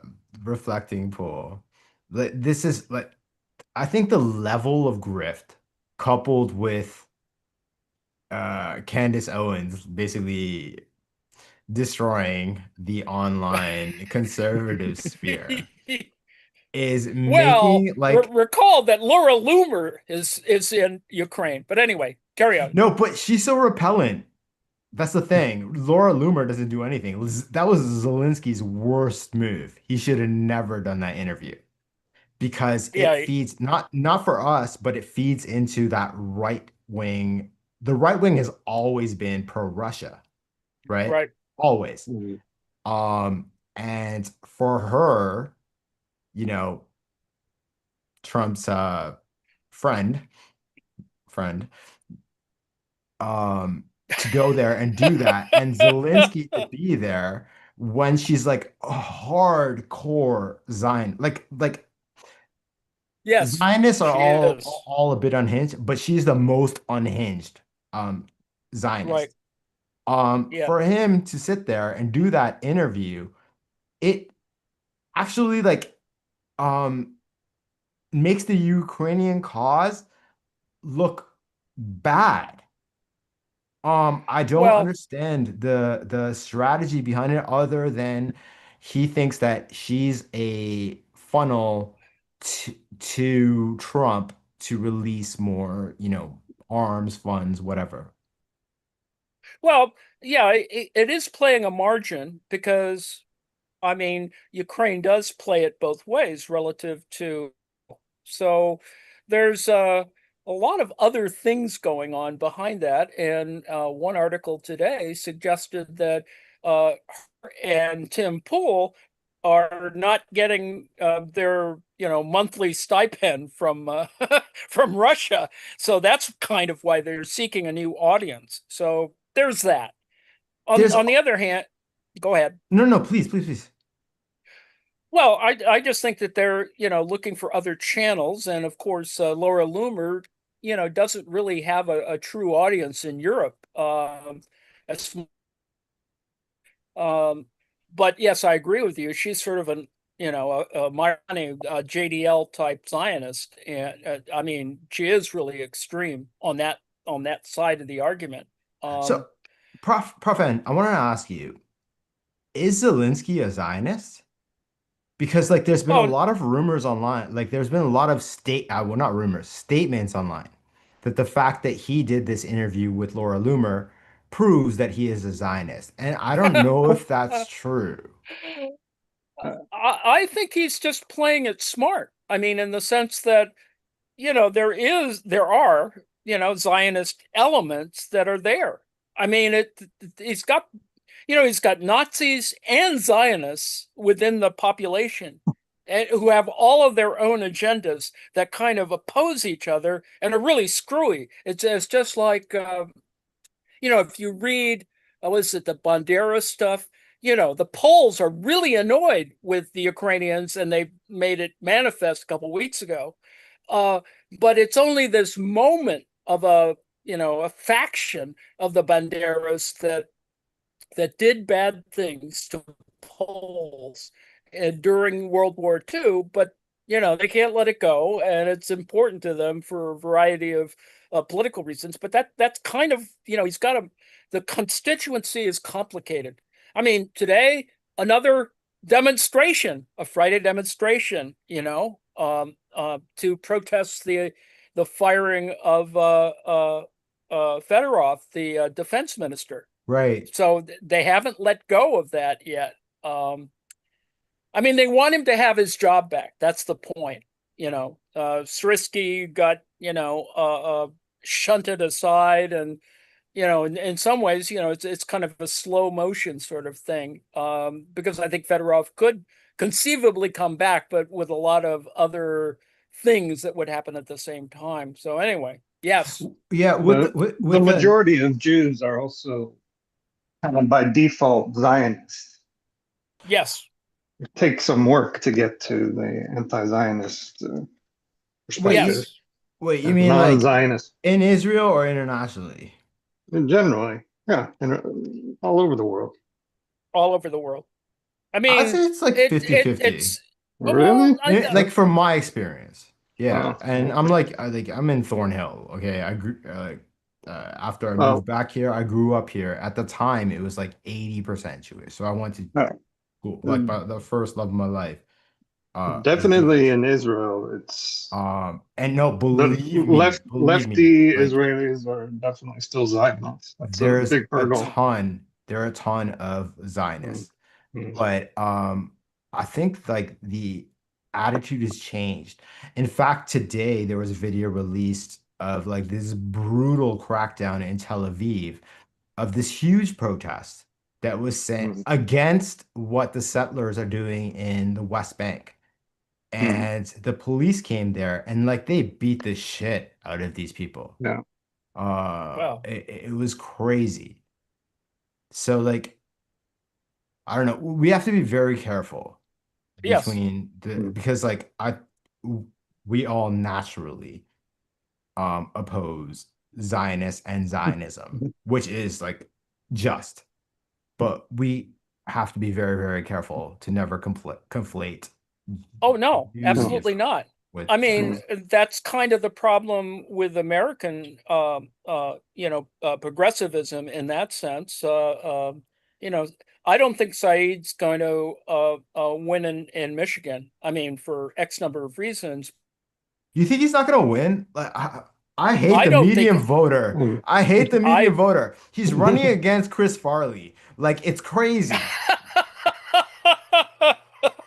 Speaker 3: reflecting pool. Like this is like I think the level of grift coupled with Candace Owens basically destroying the online conservative sphere is
Speaker 2: Well,
Speaker 3: making like
Speaker 2: recall that Laura Loomer is in Ukraine. But anyway, carry on.
Speaker 3: no, but she's so repellent. That's the thing. Laura Loomer doesn't do anything. That was Zelensky's worst move. He should have never done that interview because it
Speaker 2: Yeah,
Speaker 3: feeds not for us, but it feeds into that right wing. The right wing has always been pro-Russia, right?
Speaker 2: right.
Speaker 3: Always. And for her, you know, Trump's friend, friend, to go there and do that, and Zelensky to be there when she's like a hardcore Zion, like
Speaker 2: Yes,
Speaker 3: Zionists are
Speaker 2: she
Speaker 3: all
Speaker 2: is.
Speaker 3: all a bit unhinged, but she's the most unhinged
Speaker 2: Right.
Speaker 3: Zionist.
Speaker 2: Yeah.
Speaker 3: For him to sit there and do that interview, it actually like um makes the Ukrainian cause look bad. I don't
Speaker 2: Well,
Speaker 3: understand the strategy behind it other than he thinks that she's a funnel to Trump to release more, arms, funds, whatever.
Speaker 2: Well, yeah, it is playing a margin because, I mean, Ukraine does play it both ways relative to. So there's a lot of other things going on behind that. And one article today suggested that her and Tim Pool are not getting their monthly stipend from from Russia. So that's kind of why they're seeking a new audience. So there's that.
Speaker 3: There's
Speaker 2: On the other hand, go ahead.
Speaker 3: no, no, please, please, please.
Speaker 2: Well, I just think that they're looking for other channels, and of course Laura Loomer doesn't really have a true audience in Europe. That's but yes, I agree with you. She's sort of an a Marani JDL type Zionist, and I mean she is really extreme on that side of the argument.
Speaker 3: So, Prof N, I want to ask you, is Zelensky a Zionist? Because like there's been a
Speaker 2: Well,
Speaker 3: lot of rumors online, like there's been a lot of well, not rumors, statements online that the fact that he did this interview with Laura Loomer proves that he is a Zionist. And I don't know if that's true.
Speaker 1: Uh,
Speaker 2: I think he's just playing it smart. I mean, in the sense that there are Zionist elements that are there. I mean, he's got he's got Nazis and Zionists within the population, who have all of their own agendas that kind of oppose each other and are really screwy. It's just like if you read, what is it, the Bandera stuff, the Poles are really annoyed with the Ukrainians, and they made it manifest a couple of weeks ago. Uh, but it's only this moment of a faction of the Banderas that did bad things to Poles during World War II, but they can't let it go, and it's important to them for a variety of political reasons. But that's kind of he's got the constituency is complicated. I mean, today another demonstration, a Friday demonstration, to protest the firing of Fedorov, the defense minister.
Speaker 3: Right.
Speaker 2: So they haven't let go of that yet. I mean, they want him to have his job back. That's the point. Srisky got, shunted aside, and, in some ways, it's kind of a slow motion sort of thing. Because I think Fedorov could conceivably come back, but with a lot of other things that would happen at the same time. So anyway, yes.
Speaker 3: Yeah,
Speaker 1: the majority of Jews are also kind of by default Zionists.
Speaker 2: Yes.
Speaker 1: It takes some work to get to the anti-Zionist perspective.
Speaker 2: Yes.
Speaker 3: wait, you mean like
Speaker 1: Non-Zionist
Speaker 3: in Israel or internationally?
Speaker 1: generally, yeah, all over the world.
Speaker 2: All over the world. I
Speaker 3: I'd
Speaker 2: mean,
Speaker 3: say it's like 50-50.
Speaker 2: it's
Speaker 1: Really?
Speaker 2: well,
Speaker 3: Like from my experience. Yeah.
Speaker 1: Oh,
Speaker 3: And I'm like I'm in Thornhill. Okay. I grew after I
Speaker 1: well,
Speaker 3: moved back here, I grew up here. At the time, it was like 80% Jewish. So I went to school, like the first love of my life. Was
Speaker 1: definitely
Speaker 3: Jewish.
Speaker 1: in Israel, it's
Speaker 3: And no,
Speaker 1: the
Speaker 3: believe me,
Speaker 1: lefty
Speaker 3: like
Speaker 1: Israelis are definitely still Zionists. That's a
Speaker 3: there's
Speaker 1: big hurdle.
Speaker 3: there are a ton of
Speaker 1: Mm,
Speaker 3: Zionists,
Speaker 1: mm,
Speaker 3: but I think like the attitude has changed. In fact, today there was a video released of like this brutal crackdown in Tel Aviv of this huge protest that was sent
Speaker 1: mm,
Speaker 3: against what the settlers are doing in the West Bank.
Speaker 1: mm.
Speaker 3: And the police came there and like they beat the shit out of these people.
Speaker 1: Yeah.
Speaker 2: well,
Speaker 3: It was crazy. So like I don't know, we have to be very careful
Speaker 2: yes.
Speaker 3: between
Speaker 1: Mm.
Speaker 3: because like we all naturally oppose Zionists and Zionism, which is like just, but we have to be very, very careful to never conflate
Speaker 2: Oh no,
Speaker 1: No.
Speaker 2: absolutely
Speaker 3: Judaism
Speaker 2: not.
Speaker 3: with
Speaker 2: I mean,
Speaker 1: Mm.
Speaker 2: that's kind of the problem with American, progressivism in that sense. You know, I don't think Saeed's going to win in Michigan. I mean, for X number of reasons.
Speaker 3: You think he's not gonna win? Like, I hate
Speaker 2: I
Speaker 3: the
Speaker 2: don't think
Speaker 3: median voter.
Speaker 1: Mm.
Speaker 3: I hate the median
Speaker 2: I.
Speaker 3: voter. He's running against Chris Farley. Like, it's crazy.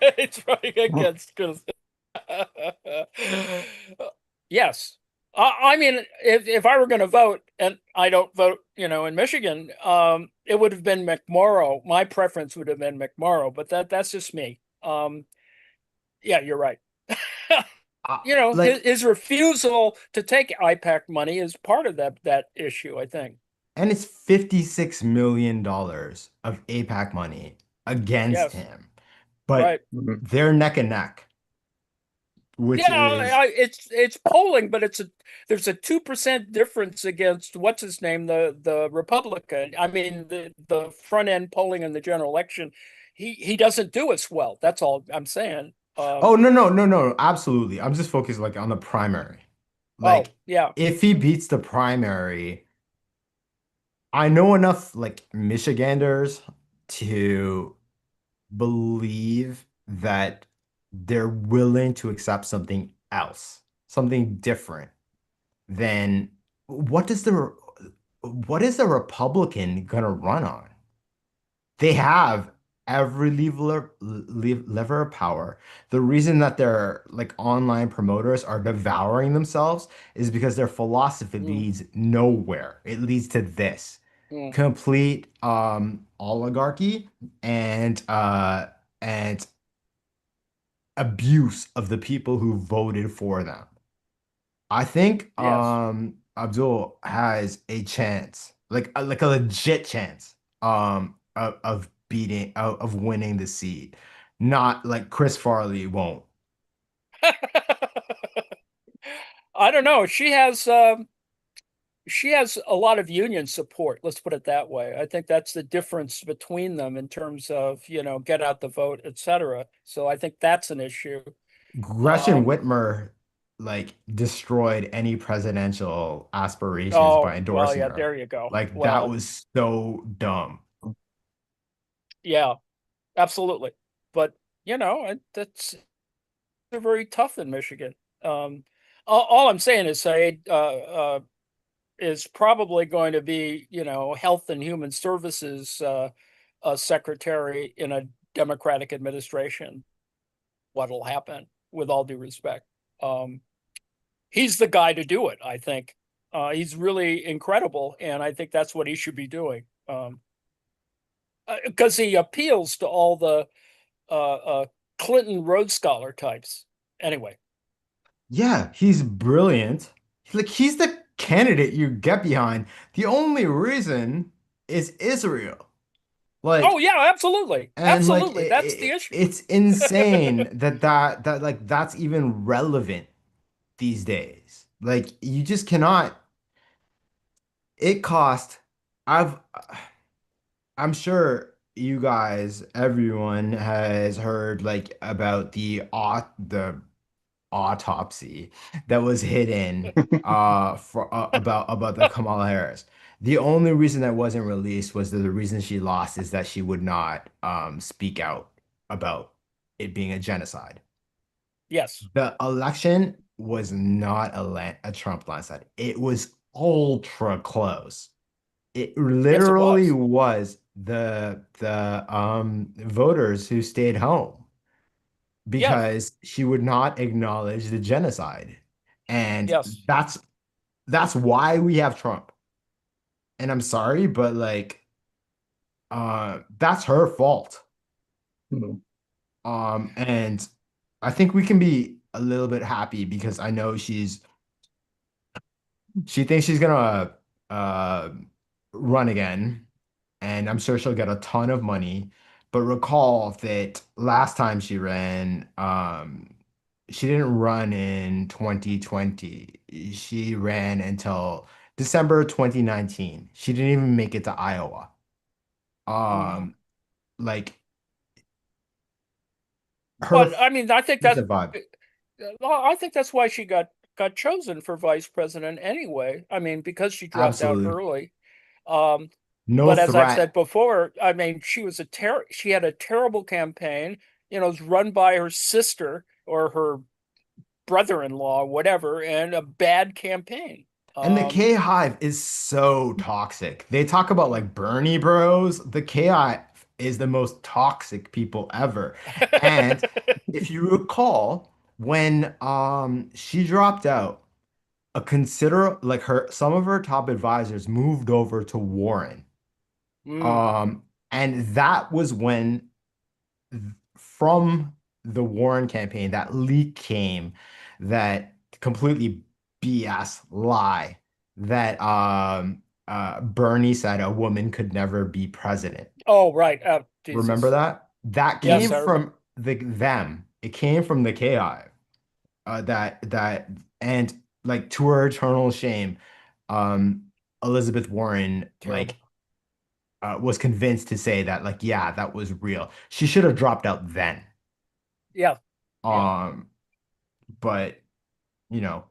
Speaker 2: It's running against because yes. I mean, if I were going to vote, and I don't vote, in Michigan, it would have been McMorrow. My preference would have been McMorrow, but that's just me. Yeah, you're right.
Speaker 3: Like,
Speaker 2: His refusal to take IPAC money is part of that issue, I think.
Speaker 3: and it's $56 million of APAC money against
Speaker 2: Yes,
Speaker 3: him, but
Speaker 2: right.
Speaker 3: they're neck and neck, which
Speaker 2: Yeah,
Speaker 3: is
Speaker 2: it's polling, but there's a 2% difference against what's his name, the Republican. I mean, the front end polling in the general election, he doesn't do as well. That's all I'm saying.
Speaker 3: oh no, absolutely. I'm just focused like on the primary.
Speaker 2: Oh
Speaker 3: Like,
Speaker 2: yeah,
Speaker 3: if he beats the primary, I know enough like Michiganders to believe that they're willing to accept something else, something different than what does the what is the Republican gonna run on? They have every lever of power. The reason that their like online promoters are devouring themselves is because their philosophy
Speaker 2: mm,
Speaker 3: leads nowhere. It leads to this
Speaker 2: mm,
Speaker 3: complete oligarchy and abuse of the people who voted for them. I think
Speaker 2: yes.
Speaker 3: Abdul has a chance, like a legit chance, of beating of winning the seat. Not like Chris Farley won't.
Speaker 2: I don't know. She has a lot of union support. Let's put it that way. I think that's the difference between them in terms of get out the vote, etc. So I think that's an issue.
Speaker 3: Gretchen
Speaker 2: Um,
Speaker 3: Whitmer like destroyed any presidential aspirations by
Speaker 2: oh well,
Speaker 3: endorsing
Speaker 2: yeah,
Speaker 3: her.
Speaker 2: there you go.
Speaker 3: Like that
Speaker 2: Well,
Speaker 3: was so dumb.
Speaker 2: yeah, absolutely. But that's they're very tough in Michigan. Um, all I'm saying is, Said is probably going to be, Health and Human Services secretary in a Democratic administration. What'll happen, with all due respect? Um, he's the guy to do it, I think. He's really incredible, and I think that's what he should be doing. Because he appeals to all the Clinton Rhodes Scholar types. Anyway.
Speaker 3: Yeah, he's brilliant. Like he's the candidate you get behind. The only reason is Israel.
Speaker 2: Oh
Speaker 3: Like
Speaker 2: yeah, absolutely,
Speaker 3: and like
Speaker 2: absolutely. That's the issue.
Speaker 3: it's insane that like that's even relevant these days. Like you just cannot it cost I've I'm sure you guys everyone has heard like about the autopsy that was hidden for about the Kamala Harris. The only reason that wasn't released was that the reason she lost is that she would not speak out about it being a genocide.
Speaker 2: Yes,
Speaker 3: The election was not a Trump landslide. It was ultra close. It
Speaker 2: yes, it
Speaker 3: literally
Speaker 2: was.
Speaker 3: was the voters who stayed home
Speaker 2: Yes,
Speaker 3: because she would not acknowledge the genocide. And
Speaker 2: yes.
Speaker 3: that's why we have Trump. And I'm sorry, but like that's her fault.
Speaker 1: Mm.
Speaker 3: And I think we can be a little bit happy because I know she thinks she's gonna uh run again, and I'm sure she'll get a ton of money. But recall that last time she ran, she didn't run in 2020. She ran until December 2019. She didn't even make it to Iowa.
Speaker 2: Mhm.
Speaker 3: Um, like her
Speaker 2: But I mean, I think
Speaker 3: she's
Speaker 2: that's
Speaker 3: a vibe.
Speaker 2: well, I think that's why she got chosen for vice president anyway. I mean, because she dropped out
Speaker 3: Absolutely.
Speaker 2: early. Um,
Speaker 3: No
Speaker 2: But as I've
Speaker 3: threat.
Speaker 2: said before, I mean, she had a terrible campaign. You know, it was run by her sister or her brother-in-law, whatever, and a bad campaign.
Speaker 3: And the
Speaker 2: Um,
Speaker 3: K Hive is so toxic. They talk about like Bernie bros. The K Hive is the most toxic people ever. And if you recall, when she dropped out, a consider like her some of her top advisors moved over to Warren.
Speaker 2: mm,
Speaker 3: Um, and that was when from the Warren campaign, that leak came, that completely BS lie that Bernie said a woman could never be president.
Speaker 2: oh, right.
Speaker 3: Remember
Speaker 2: Jesus.
Speaker 3: that? That
Speaker 2: Yes,
Speaker 3: came
Speaker 2: I remember.
Speaker 3: from them. It came from the KI. That and like to her eternal shame, um, Elizabeth Warren
Speaker 2: Terrible.
Speaker 3: was convinced to say that like yeah, that was real. She should have dropped out then.
Speaker 2: Yeah. Yeah.
Speaker 3: Um, but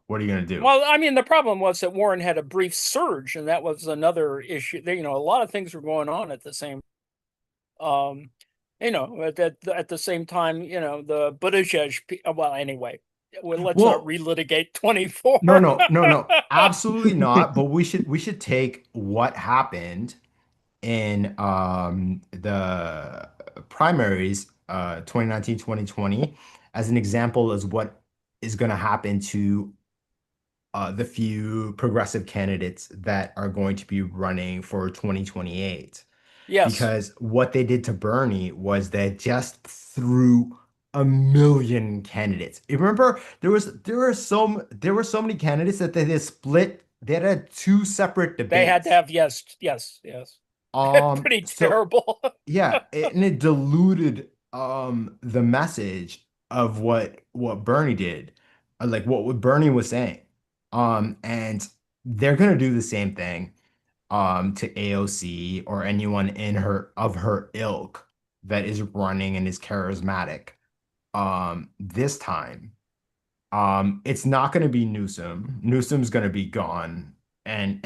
Speaker 3: what are you gonna do?
Speaker 2: Well, I mean, the problem was that Warren had a brief surge, and that was another issue. You know, a lot of things were going on at the same. Um, you know, at the same time, you know, the Buttigieg. Well, anyway, well, let's not
Speaker 3: Well,
Speaker 2: relitigate 24.
Speaker 3: no, no, no, no, absolutely not. But we should take what happened in the primaries 2019, 2020 as an example as what is going to happen to the few progressive candidates that are going to be running for 2028.
Speaker 2: Yes,
Speaker 3: Because what they did to Bernie was they just threw a million candidates. You remember there were so many candidates that they split. They had two separate
Speaker 2: they had to
Speaker 3: debates.
Speaker 2: have yes, yes, yes. Pretty
Speaker 3: So
Speaker 2: terrible.
Speaker 3: yeah, and it diluted the message of what Bernie did, like what Bernie was saying. And they're gonna do the same thing to AOC or anyone in her ilk that is running and is charismatic. This time, it's not going to be Newsom. Newsom's going to be gone, and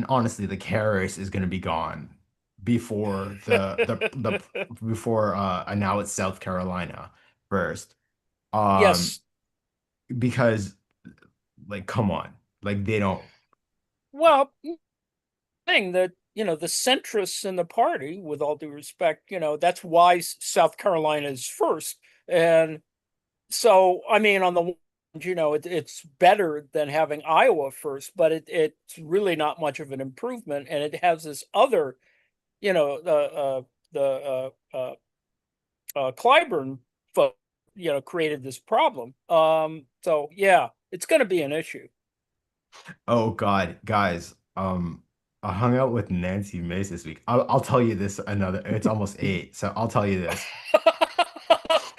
Speaker 3: honestly, the Harris is going to be gone before the before and now it's South Carolina first. Um,
Speaker 2: Yes.
Speaker 3: because like, come on, like they don't.
Speaker 2: Well, thing that, you know, the centrists in the party, with all due respect, you know, that's why South Carolina is first. And so, I mean, on the one hand, you know, it's better than having Iowa first, but it's really not much of an improvement. And it has this other, you know, Clyburn folk, you know, created this problem. So yeah, it's going to be an issue.
Speaker 3: Oh God, guys. I hung out with Nancy Mace this week. I'll tell you this another. It's almost 8, so I'll tell you this.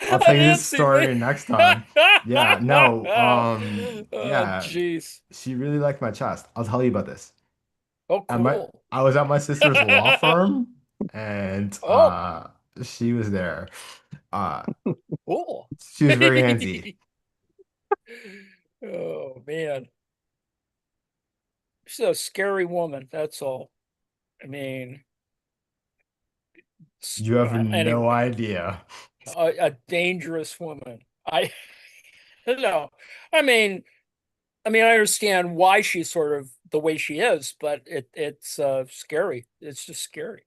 Speaker 3: I'll tell you this
Speaker 2: Nancy me.
Speaker 3: story next time. Yeah, no,
Speaker 2: Oh,
Speaker 3: yeah,
Speaker 2: jeez.
Speaker 3: she really liked my chest. I'll tell you about this.
Speaker 2: Oh,
Speaker 3: I might,
Speaker 2: cool.
Speaker 3: I was at my sister's law firm, and
Speaker 2: Oh,
Speaker 3: she was there. Uh,
Speaker 2: cool.
Speaker 3: she was very handsy.
Speaker 2: Oh, man. She's a scary woman. That's all. I mean,
Speaker 3: You have
Speaker 2: well,
Speaker 3: no
Speaker 2: anyway,
Speaker 3: idea.
Speaker 2: a dangerous woman. I no. I mean, I understand why she's sort of the way she is, but it's scary. It's just scary.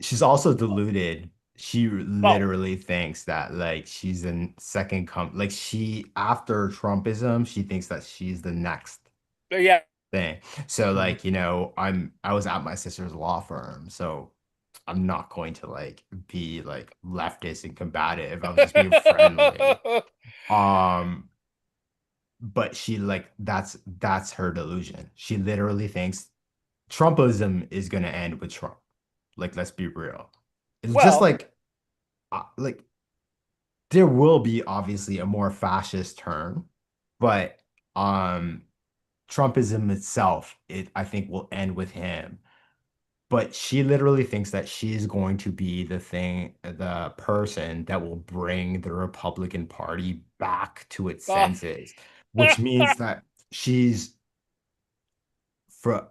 Speaker 3: She's also deluded. She
Speaker 2: Oh,
Speaker 3: literally thinks that like she's in second come like she after Trumpism, she thinks that she's the next
Speaker 2: yeah.
Speaker 3: thing. So
Speaker 1: Mhm.
Speaker 3: like, I was at my sister's law firm, so I'm not going to like be like leftist and combative. I was just being friendly. Um, but she like that's her delusion. She literally thinks Trumpism is gonna end with Trump. Like, let's be real. It's just
Speaker 2: Well,
Speaker 3: like there will be obviously a more fascist turn, but Trumpism itself, I think will end with him. But she literally thinks that she's going to be the person that will bring the Republican Party back to its
Speaker 2: uh,
Speaker 3: senses, which means that she's for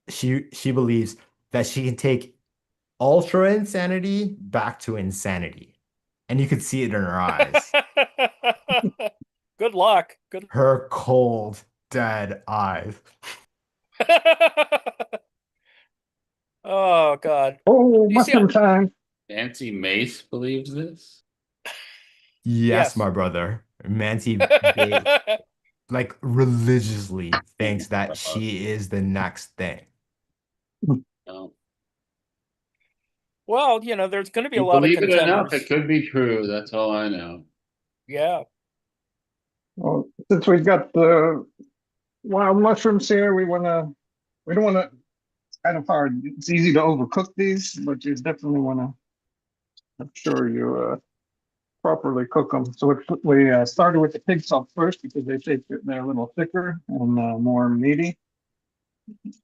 Speaker 3: she believes that she can take ultra insanity back to insanity. And you could see it in her eyes.
Speaker 2: Good luck. Good.
Speaker 3: Her cold, dead eyes.
Speaker 2: Oh God.
Speaker 1: Oh,
Speaker 2: You see,
Speaker 1: mushroom time.
Speaker 5: Nancy Mace believes this.
Speaker 3: Yes,
Speaker 2: yes.
Speaker 3: my brother. Manti like religiously thinks that she is the next thing.
Speaker 5: No.
Speaker 2: Well, you know, there's going to be a
Speaker 5: You
Speaker 2: lot of
Speaker 5: believe it enough,
Speaker 2: contenders.
Speaker 5: it could be true. That's all I know.
Speaker 2: Yeah.
Speaker 1: Well, since we've got the wild mushrooms here, we don't wanna, it's kind of hard. It's easy to overcook these, but you definitely wanna make sure you properly cook them. So we started with the pig salt first because they're a little thicker and more meaty. If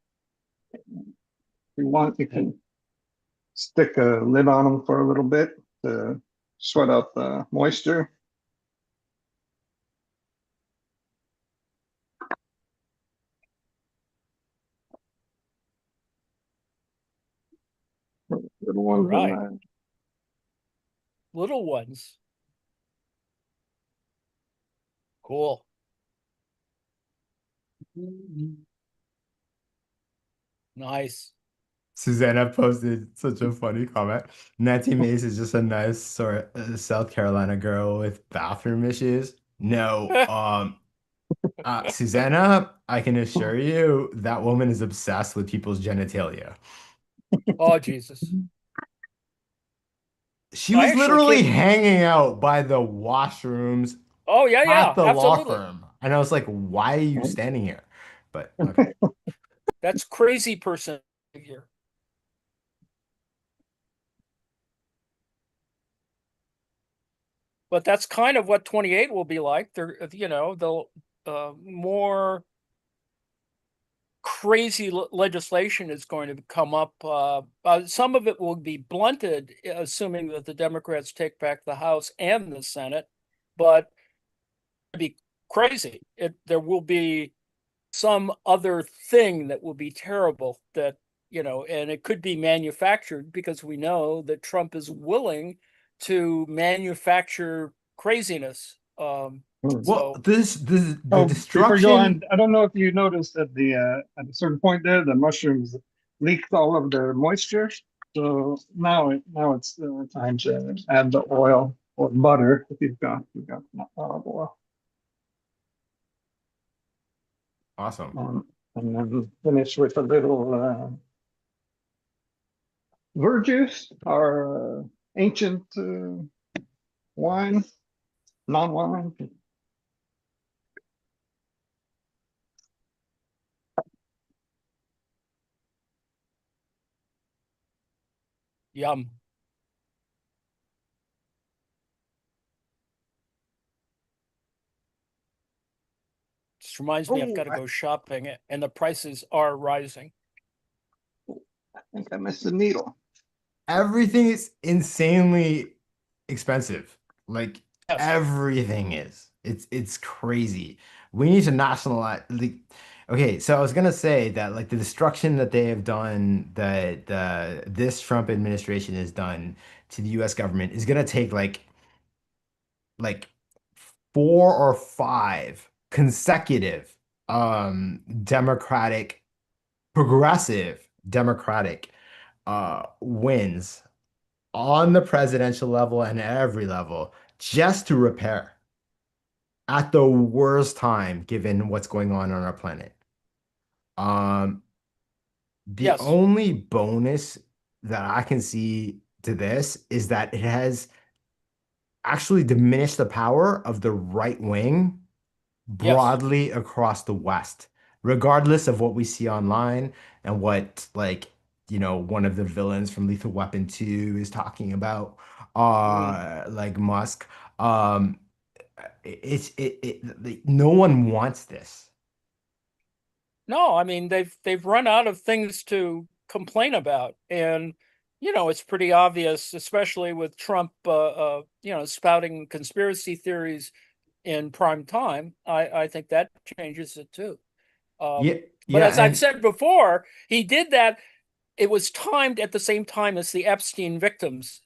Speaker 1: you want, you can stick a lid on them for a little bit to sweat out the moisture. Little
Speaker 2: All
Speaker 1: ones in
Speaker 2: right.
Speaker 1: there.
Speaker 2: Little ones. Cool. Nice.
Speaker 3: Susanna posted such a funny comment. Nancy Mace is just a nice sort of South Carolina girl with bathroom issues. No, Susanna, I can assure you that woman is obsessed with people's genitalia.
Speaker 2: Oh, Jesus.
Speaker 3: She
Speaker 2: I
Speaker 3: was
Speaker 2: actually
Speaker 3: literally
Speaker 2: can't.
Speaker 3: hanging out by the washrooms
Speaker 2: Oh, yeah,
Speaker 3: at
Speaker 2: yeah,
Speaker 3: the law
Speaker 2: absolutely.
Speaker 3: firm. And I was like, why are you standing here? But okay.
Speaker 2: That's crazy person here. But that's kind of what 28 will be like. They're, you know, they'll more crazy legislation is going to come up. Some of it will be blunted, assuming that the Democrats take back the House and the Senate, but it'll be crazy. There will be some other thing that will be terrible that, you know, and it could be manufactured because we know that Trump is willing to manufacture craziness.
Speaker 3: Well,
Speaker 2: So
Speaker 3: the
Speaker 1: Oh, before you go on,
Speaker 3: destruction.
Speaker 1: I don't know if you noticed at the at a certain point there, the mushrooms leaked all of their moisture. So now it's time to add the oil or butter if you've got olive oil,
Speaker 3: Awesome.
Speaker 1: and then finish with a little verjuice, our ancient wine, non-wine.
Speaker 2: yum. Just reminds me I've
Speaker 3: Oh,
Speaker 2: got to go shopping and the prices are rising.
Speaker 1: I think I missed the needle.
Speaker 3: everything is insanely expensive. Like
Speaker 2: Yes,
Speaker 3: everything is. It's crazy. We need to nationalize like okay, so I was gonna say that like the destruction that they have done that this Trump administration has done to the US government is gonna take like 4 or 5 consecutive democratic progressive democratic wins on the presidential level and every level just to repair at the worst time given what's going on our planet. Um, the
Speaker 2: yes,
Speaker 3: only bonus that I can see to this is that it has actually diminished the power of the right wing
Speaker 2: yes.
Speaker 3: broadly across the West, regardless of what we see online and what like, one of the villains from Lethal Weapon 2 is talking about,
Speaker 2: Mm.
Speaker 3: like Musk. Um, no one wants this.
Speaker 2: No, I mean they've run out of things to complain about, and you know it's pretty obvious, especially with Trump, you know, spouting conspiracy theories in prime time. I think that changes it too.
Speaker 3: Yeah,
Speaker 2: But
Speaker 3: yeah,
Speaker 2: as I've
Speaker 3: and
Speaker 2: said before, he did that it was timed at the same time as the Epstein victims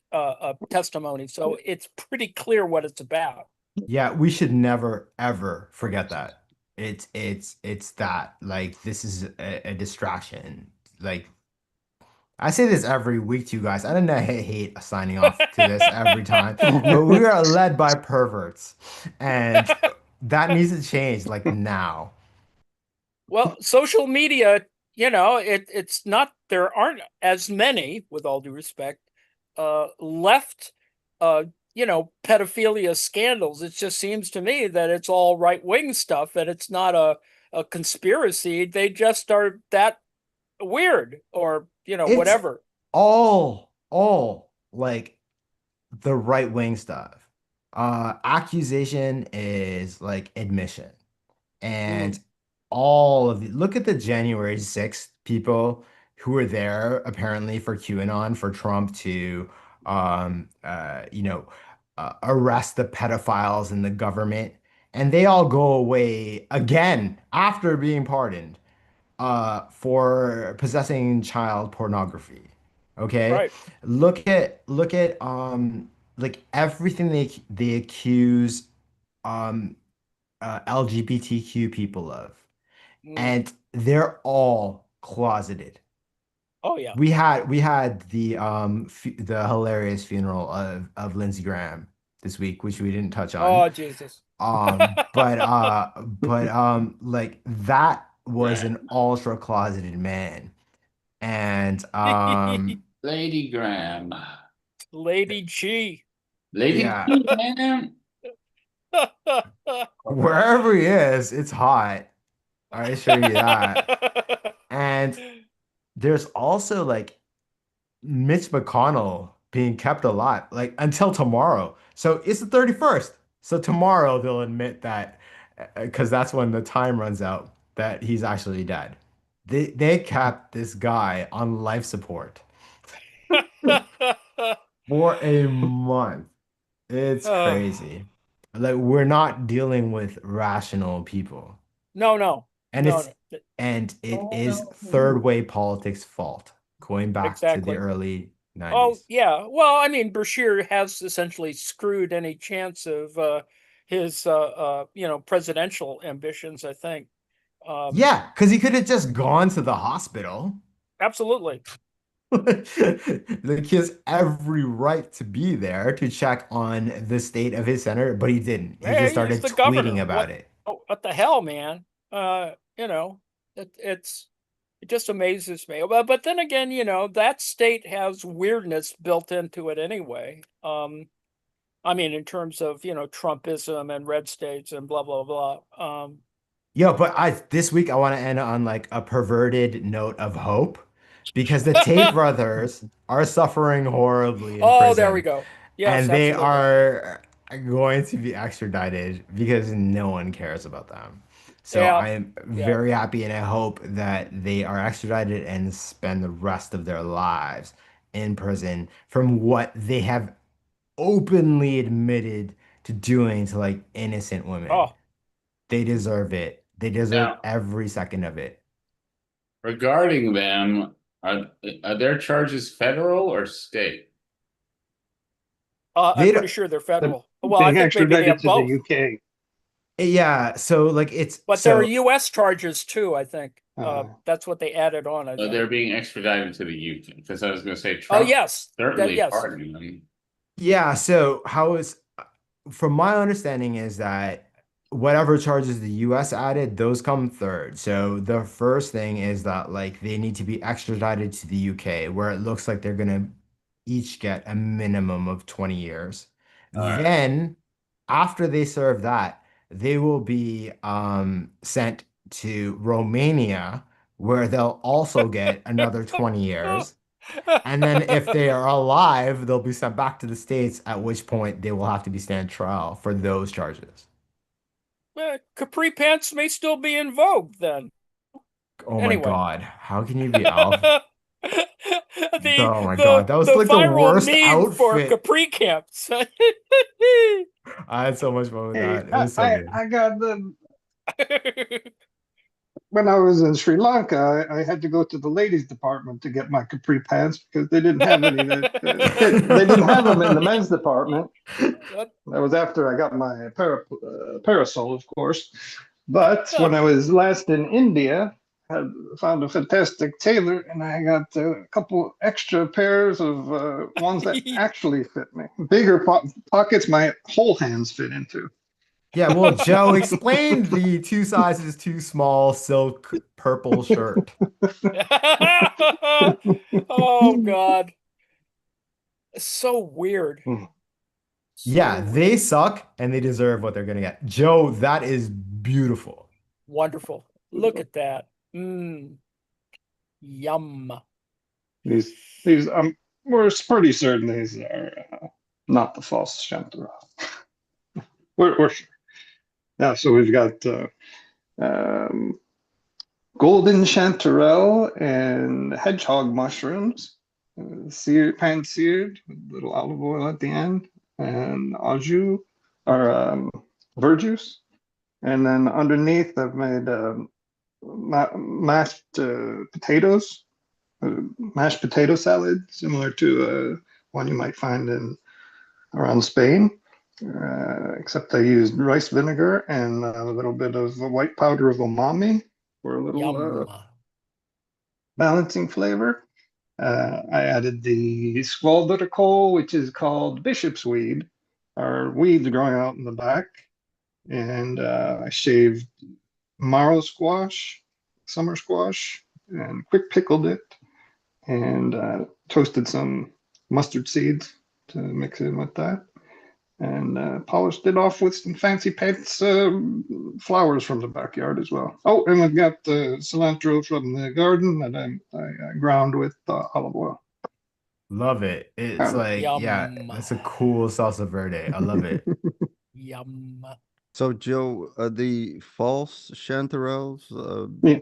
Speaker 2: testimony, so it's pretty clear what it's about.
Speaker 3: Yeah, we should never ever forget that. It's that like this is a distraction. Like I say this every week to you guys. I don't know, I hate signing off to this every time, but we are led by perverts, and that needs to change like now.
Speaker 2: Well, social media, it's not, there aren't as many, with all due respect, left, pedophilia scandals. It just seems to me that it's all right-wing stuff, and it's not a conspiracy. They just are that weird, or,
Speaker 3: It's
Speaker 2: whatever.
Speaker 3: all like the right wing stuff. Accusation is like admission. And all of the, look at the January 6th people who were there apparently for QAnon, for Trump to arrest the pedophiles in the government. And they all go away again after being pardoned for possessing child pornography. Okay?
Speaker 2: Right.
Speaker 3: Look at like everything they accuse um LGBTQ people of,
Speaker 2: Mm.
Speaker 3: and they're all closeted.
Speaker 2: Oh, yeah.
Speaker 3: We had the hilarious funeral of Lindsey Graham this week, which we didn't touch on.
Speaker 2: Oh, Jesus.
Speaker 3: Like that was an
Speaker 5: Graham.
Speaker 3: ultra closeted man, and
Speaker 5: Lady Graham.
Speaker 2: Lady G.
Speaker 5: Lady
Speaker 3: yeah,
Speaker 5: Graham.
Speaker 3: wherever he is, it's hot. I assure you that. And there's also like Mitch McConnell being kept alive like until tomorrow. So it's the 31st. So tomorrow they'll admit that because that's when the time runs out that he's actually dead. They kept this guy on life support for a month. It's
Speaker 2: Oh,
Speaker 3: crazy. Like we're not dealing with rational people.
Speaker 2: no, no,
Speaker 3: And
Speaker 2: no,
Speaker 3: it's
Speaker 2: no.
Speaker 3: and it
Speaker 5: Oh
Speaker 3: is third
Speaker 5: no.
Speaker 3: way politics' fault, going back to the
Speaker 2: Exactly.
Speaker 3: early
Speaker 2: Oh,
Speaker 3: 90s.
Speaker 2: yeah. Well, I mean, Bashir has essentially screwed any chance of his, presidential ambitions, I think. Um,
Speaker 3: Yeah, because he could have just gone to the hospital.
Speaker 2: Absolutely.
Speaker 3: Like he has every right to be there to check on the state of his senator, but he didn't. He just
Speaker 2: Hey, he's
Speaker 3: started
Speaker 2: the
Speaker 3: tweeting
Speaker 2: governor.
Speaker 3: about it.
Speaker 2: What the hell, man? Uh, you know, it just amazes me. But then again, that state has weirdness built into it anyway. I mean, in terms of, Trumpism and red states and blah, blah, blah.
Speaker 3: Yo, but I this week I want to end on like a perverted note of hope because the Tate brothers are suffering horribly in
Speaker 2: Oh, there we
Speaker 3: prison.
Speaker 2: go. Yes,
Speaker 3: And they
Speaker 2: absolutely.
Speaker 3: are going to be extradited because no one cares about them. So
Speaker 2: Yeah,
Speaker 3: I am
Speaker 2: yeah.
Speaker 3: very happy and I hope that they are extradited and spend the rest of their lives in prison from what they have openly admitted to doing to like innocent women.
Speaker 2: Oh,
Speaker 3: They deserve it. They deserve
Speaker 5: Now,
Speaker 3: every second of it.
Speaker 5: regarding them, are their charges federal or state?
Speaker 2: I'm
Speaker 3: They
Speaker 2: pretty
Speaker 3: don't,
Speaker 2: sure they're
Speaker 1: They're
Speaker 2: federal. Well, I
Speaker 1: being
Speaker 2: think maybe they
Speaker 1: extradited
Speaker 2: have
Speaker 1: to the
Speaker 2: both,
Speaker 1: UK.
Speaker 3: yeah, so like it's
Speaker 2: but there are
Speaker 3: so
Speaker 2: U.S. charges too, I think.
Speaker 1: Uh,
Speaker 2: That's what they added on, I think.
Speaker 5: They're being extradited to the UK because I was going to say
Speaker 2: Oh,
Speaker 5: Trump
Speaker 2: yes,
Speaker 5: certainly
Speaker 2: yes.
Speaker 5: pardoned them.
Speaker 3: yeah, so how is from my understanding is that whatever charges the US added, those come third. So the first thing is that like they need to be extradited to the UK, where it looks like they're gonna each get a minimum of 20 years.
Speaker 5: All right.
Speaker 3: Then after they serve that, they will be sent to Romania, where they'll also get another 20 years. And then if they are alive, they'll be sent back to the States, at which point they will have to be stand trial for those charges.
Speaker 2: Capri pants may still be in vogue then.
Speaker 3: Oh my
Speaker 2: Anyway.
Speaker 3: God. How can you be Alf? Oh my God.
Speaker 2: The
Speaker 3: That was
Speaker 2: the
Speaker 3: like the
Speaker 2: viral
Speaker 3: worst
Speaker 2: meme for
Speaker 3: outfit.
Speaker 2: Capri camps.
Speaker 3: I had so much fun with
Speaker 1: hey,
Speaker 3: that. It was so good.
Speaker 1: I got the when I was in Sri Lanka, I had to go to the ladies' department to get my capri pants because they didn't have any that they didn't have them in the men's department.
Speaker 2: What?
Speaker 1: That was after I got my parasol, of course. But when I was last in India, I found a fantastic tailor, and I got a couple extra pairs of ones that actually fit me. Bigger pockets, my whole hands fit into.
Speaker 3: Yeah, well, Joe, explain the 2 sizes too small silk purple shirt.
Speaker 2: Oh God. It's so weird.
Speaker 3: Yeah,
Speaker 2: So
Speaker 3: they suck and they deserve what they're gonna get. Joe, that is beautiful.
Speaker 2: wonderful. Look at that. Mm, yum.
Speaker 1: These we're pretty certain these are not the false chanterelle. We're sure. Yeah, so we've got um, golden chanterelle and hedgehog mushrooms, pan seared with a little olive oil at the end, and au jus or verjuice. And then underneath, I've made mashed potatoes, mashed potato salad, similar to one you might find in around Spain. Except I used rice vinegar and a little bit of the white powder of umami for a little
Speaker 2: Yum.
Speaker 1: balancing flavor. I added the skvalderkål, which is called bishop's weed, or weeds growing out in the back. And I shaved marrow squash, summer squash, and quick pickled it, and toasted some mustard seeds to mix in with that, and polished it off with some fancy pants flowers from the backyard as well. Oh, and I've got cilantro from the garden that I ground with olive oil.
Speaker 3: Love it. It's like, yeah,
Speaker 2: Yum.
Speaker 3: that's a cool salsa verde. I love it.
Speaker 2: Yum.
Speaker 4: So, Joe, the false chanterelles,
Speaker 1: Yeah.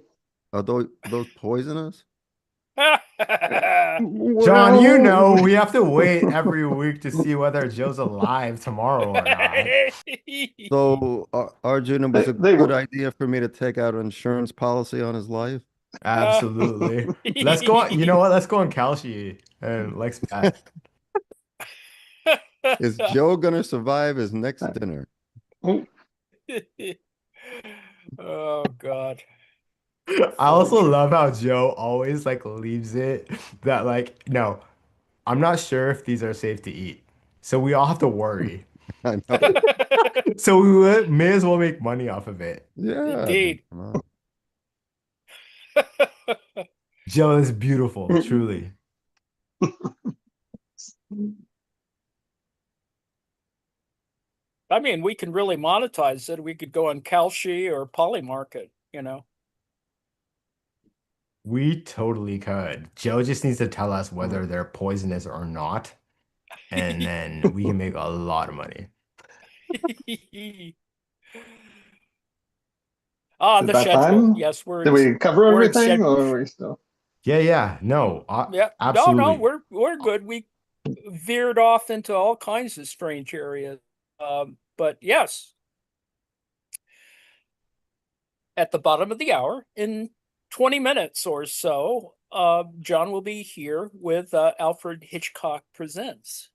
Speaker 4: are those poisonous?
Speaker 3: John, you know,
Speaker 1: Well,
Speaker 3: we have to wait every week to see whether Joe's alive tomorrow or not.
Speaker 4: So, Arjun, it was a
Speaker 1: they
Speaker 4: good
Speaker 1: were.
Speaker 4: idea for me to take out an insurance policy on his life.
Speaker 3: Absolutely. Let's go on. You know what? Let's go on Kalshi and Lex bet.
Speaker 4: Is Joe gonna survive his next dinner?
Speaker 1: Oh,
Speaker 2: Oh God.
Speaker 3: I also love how Joe always like leaves it that like, no, I'm not sure if these are safe to eat. So we all have to worry.
Speaker 4: I know.
Speaker 3: So may as well make money off of it.
Speaker 4: Yeah.
Speaker 2: Indeed.
Speaker 4: Come on.
Speaker 3: Joe is beautiful, truly.
Speaker 2: I mean, we can really monetize it. We could go on Kalshi or Polymarket, you know.
Speaker 3: We totally could. Joe just needs to tell us whether they're poisonous or not, and then we can make a lot of money.
Speaker 2: Ah,
Speaker 1: is
Speaker 2: the
Speaker 1: that
Speaker 2: schedule.
Speaker 1: time?
Speaker 2: Yes, we're
Speaker 1: Did
Speaker 2: in
Speaker 1: we cover
Speaker 2: we're in
Speaker 1: everything,
Speaker 2: schedule.
Speaker 1: or are we still?
Speaker 3: Yeah, no,
Speaker 2: Yeah. No,
Speaker 3: absolutely.
Speaker 2: we're good. We veered off into all kinds of strange areas. But yes, at the bottom of the hour, in 20 minutes or so, John will be here with Alfred Hitchcock Presents.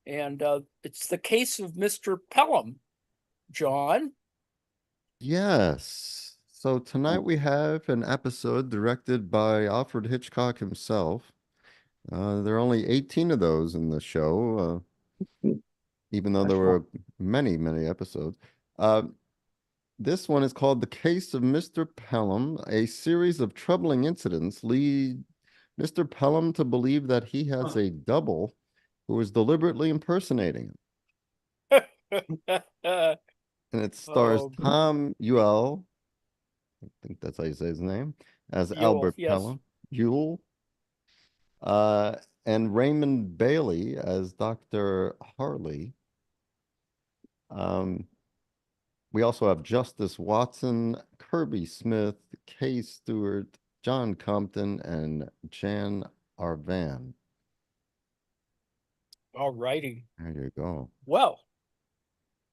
Speaker 2: And it's the case of Mr. Pelham. John?
Speaker 4: Yes. So tonight we have an episode directed by Alfred Hitchcock himself. There are only 18 of those in the show, even though there were many, many episodes. This one is called The Case of Mr. Pelham. A series of troubling incidents lead Mr. Pelham to believe that he has a double who is deliberately impersonating him. And it stars
Speaker 2: Oh,
Speaker 4: Tom Ewell, I think that's how you say his name, as
Speaker 2: Yule,
Speaker 4: Albert
Speaker 2: yes.
Speaker 4: Pelham, Ewell, and Raymond Bailey as Dr. Harley. We also have Justice Watson, Kirby Smith, Kay Stewart, John Compton, and Jan Arvan.
Speaker 2: All righty.
Speaker 4: There you go.
Speaker 2: Well,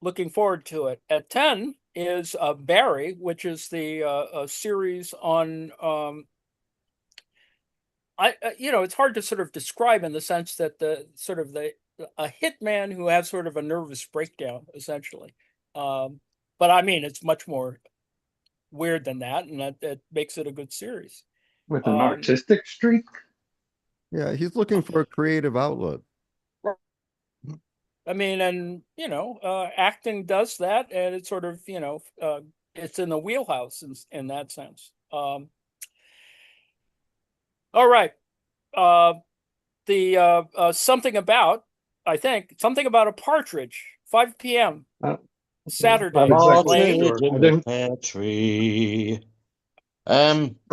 Speaker 2: looking forward to it. At 10, is Barry, which is the a series on it's hard to sort of describe in the sense that the sort of a hitman who has sort of a nervous breakdown, essentially. But I mean, it's much more weird than that, and that makes it a good series.
Speaker 1: With an
Speaker 2: Um,
Speaker 1: artistic streak.
Speaker 4: Yeah, he's looking for a creative outlet.
Speaker 2: I mean, and acting does that, and it's sort of it's in the wheelhouse in that sense. All right, the something about something about a partridge, 5 p.m.
Speaker 1: Not
Speaker 2: Saturday.
Speaker 1: exactly
Speaker 2: Lane.
Speaker 1: sure.
Speaker 6: Partridge
Speaker 1: I
Speaker 6: in the
Speaker 1: didn't.
Speaker 6: pear tree.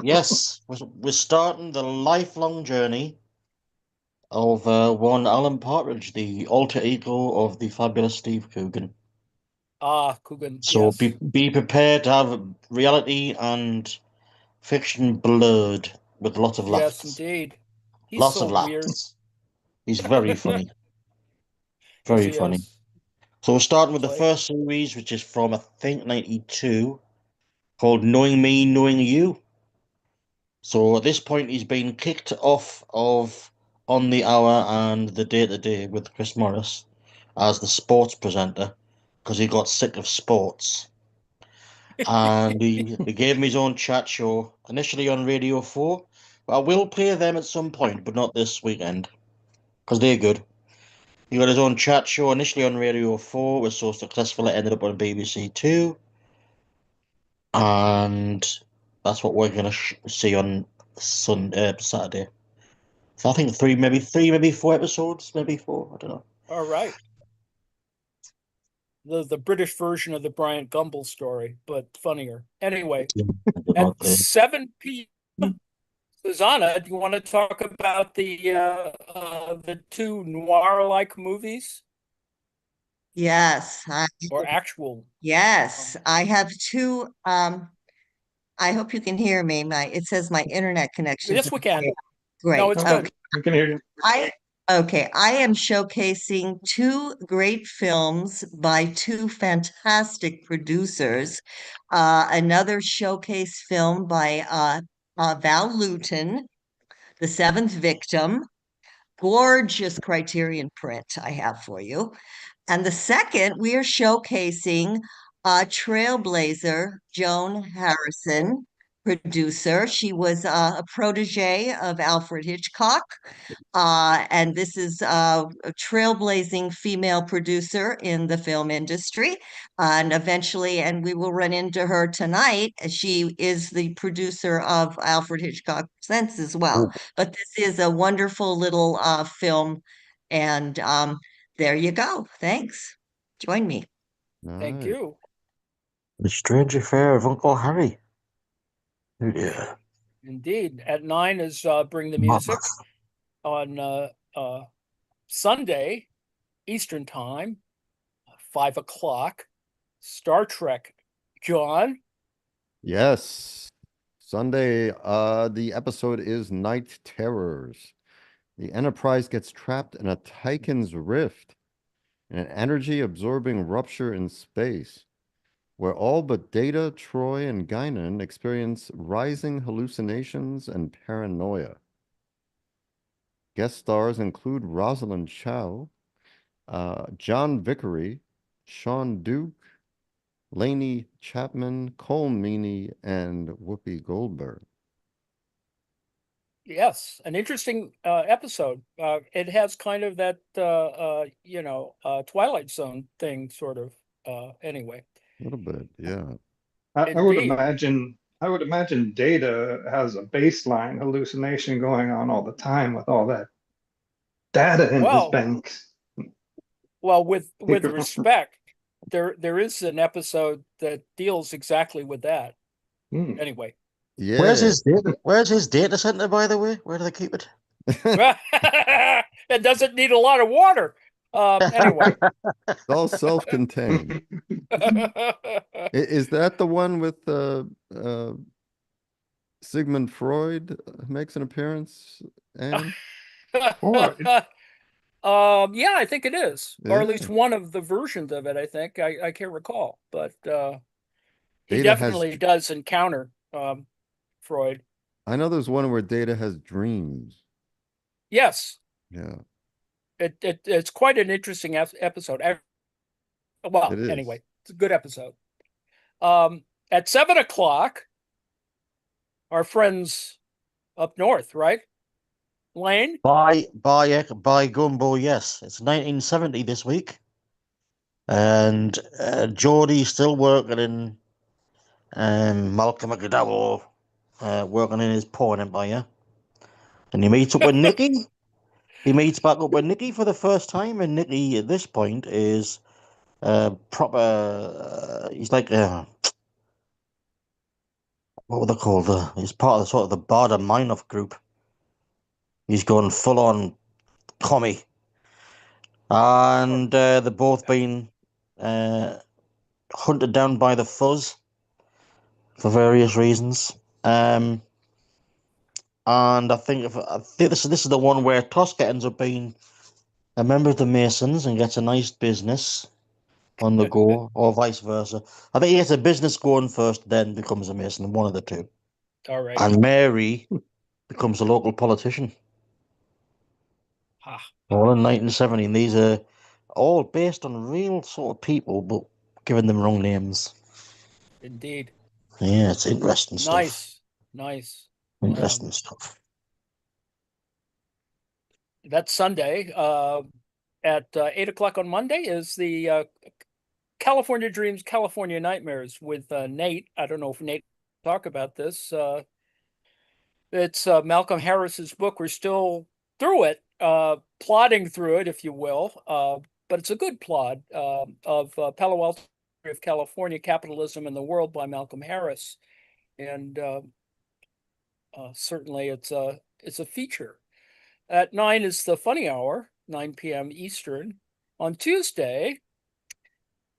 Speaker 6: Yes, we're starting the lifelong journey of one Alan Partridge, the alter ego of the fabulous Steve Coogan.
Speaker 2: Ah, Coogan.
Speaker 6: So
Speaker 2: Yes.
Speaker 6: be prepared to have reality and fiction blurred with lots of
Speaker 2: Yes,
Speaker 6: laughs.
Speaker 2: indeed. He's
Speaker 6: Lots
Speaker 2: so
Speaker 6: of
Speaker 2: weird.
Speaker 6: laughs. He's very funny.
Speaker 2: Yes,
Speaker 6: Very
Speaker 2: he
Speaker 6: funny.
Speaker 2: is.
Speaker 6: So we're starting with the
Speaker 2: Like,
Speaker 6: first series, which is from I think 92, called Knowing Me, Knowing You. So at this point, he's been kicked off of On the Hour and The Day to Day with Chris Morris as the sports presenter because he got sick of sports. And he gave him his own chat show initially on Radio 4. But I will play them at some point, but not this weekend because they're good. He got his own chat show initially on Radio 4, was so successful it ended up on BBC 2. And that's what we're going to see on Saturday. So I think three, maybe 4 episodes, maybe 4. I don't know.
Speaker 2: all right. The British version of the Bryant Gumbel story, but funnier. Anyway, at 7 p.m. Susanna, do you want to talk about the two noir-like movies
Speaker 7: Yes,
Speaker 2: or actual?
Speaker 7: yes, I have two. I hope you can hear me. It says my internet connection.
Speaker 2: Yes, we can.
Speaker 7: Great.
Speaker 2: No, it's
Speaker 1: Okay,
Speaker 2: good.
Speaker 1: we can hear you.
Speaker 7: I am showcasing two great films by two fantastic producers. Another showcase film by Val Luton, The Seventh Victim. Gorgeous Criterion print I have for you. And the second, we are showcasing Trailblazer, Joan Harrison, producer. She was a protege of Alfred Hitchcock. And this is a trailblazing female producer in the film industry. And eventually, and we will run into her tonight, as she is the producer of Alfred Hitchcock Presents as well.
Speaker 6: Oh,
Speaker 7: But this is a wonderful little film. And there you go. Thanks. Join me.
Speaker 4: All
Speaker 2: Thank
Speaker 4: right.
Speaker 2: you.
Speaker 6: The Strange Affair of Uncle Harry. Oh dear.
Speaker 2: Indeed. At 9 is Bring the Music. On Sunday, Eastern Time, 5 o'clock, Star Trek. John?
Speaker 4: Yes. Sunday, the episode is Night Terrors. The Enterprise gets trapped in a Tychon's rift, an energy-absorbing rupture in space, where all but Data, Troy, and Guinan experience rising hallucinations and paranoia. Guest stars include Rosalind Chow, John Vickery, Sean Duke, Lainey Chapman, Cole Meany, and Whoopi Goldberg.
Speaker 2: Yes, an interesting episode. It has kind of that Twilight Zone thing, sort of. Anyway,
Speaker 4: A little bit, yeah.
Speaker 1: I would
Speaker 2: indeed.
Speaker 1: imagine Data has a baseline hallucination going on all the time with all that data in his
Speaker 2: Well,
Speaker 1: banks.
Speaker 2: well, with respect, there is an episode that deals exactly with that.
Speaker 1: Hmm.
Speaker 2: Anyway,
Speaker 4: Yeah.
Speaker 6: Where's his data center, by the way? Where do they keep it?
Speaker 2: it doesn't need a lot of water. Anyway,
Speaker 4: It's all self-contained. Is that the one with Sigmund Freud makes an appearance? And
Speaker 1: Boy,
Speaker 2: yeah, I think it is, or at least
Speaker 4: Yeah.
Speaker 2: one of the versions of it. I think I can't recall, but He
Speaker 4: Data has.
Speaker 2: definitely does encounter Freud.
Speaker 4: I know there's one where Data has dreams.
Speaker 2: Yes,
Speaker 4: Yeah,
Speaker 2: it's quite an interesting episode. Well,
Speaker 4: it is.
Speaker 2: anyway, it's a good episode. At 7 o'clock, our friends up north, right? Lane?
Speaker 6: By Gumbo, yes. It's 1970 this week. And Geordie's still working in Malcolm McDowell, working in his porn empire. And he meets up with Nikki. He meets back up with Nikki for the first time, and Nikki at this point is proper. He's like what were they called? He's part of the sort of the Barda Minoff group. He's gone full on commie, and they've both been hunted down by the Fuzz for various reasons. And I think this is the one where Tosca ends up being a member of the Masons and gets a nice business on the go, or vice versa. I think he gets a business going first, then becomes a Mason, one of the two.
Speaker 2: All right.
Speaker 6: And Mary becomes a local politician. All in 1970. And these are all based on real sort of people, but giving them wrong names.
Speaker 2: Indeed.
Speaker 6: Yeah, it's interesting stuff.
Speaker 2: Nice.
Speaker 6: Interesting stuff.
Speaker 2: That's Sunday. At 8 o'clock on Monday is the California Dreams, California Nightmares with Nate. I don't know if Nate will talk about this. It's Malcolm Harris's book. We're still through it, plodding through it, if you will. But it's a good plot of Palo Alto of California, Capitalism in the World by Malcolm Harris. And certainly it's a feature. At 9 is the Funny Hour, 9 p.m. Eastern. On Tuesday,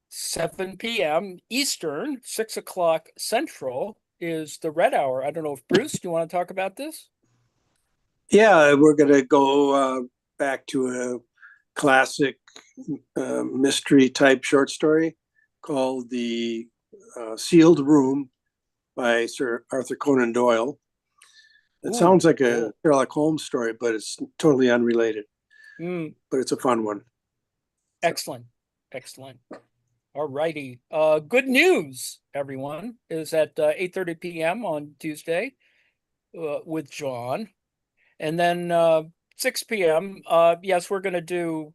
Speaker 2: 7 p.m. Eastern, 6 o'clock Central is the Red Hour. I don't know if Bruce, do you want to talk about this?
Speaker 8: Yeah, we're going to go back to a classic mystery type short story called The Sealed Room by Sir Arthur Conan Doyle. It sounds like a Sherlock Holmes story, but it's totally unrelated. But it's a fun one.
Speaker 2: Excellent. All righty. Good news, everyone, is at 8:30 p.m. on Tuesday with John. And then 6 p.m., yes, we're going to do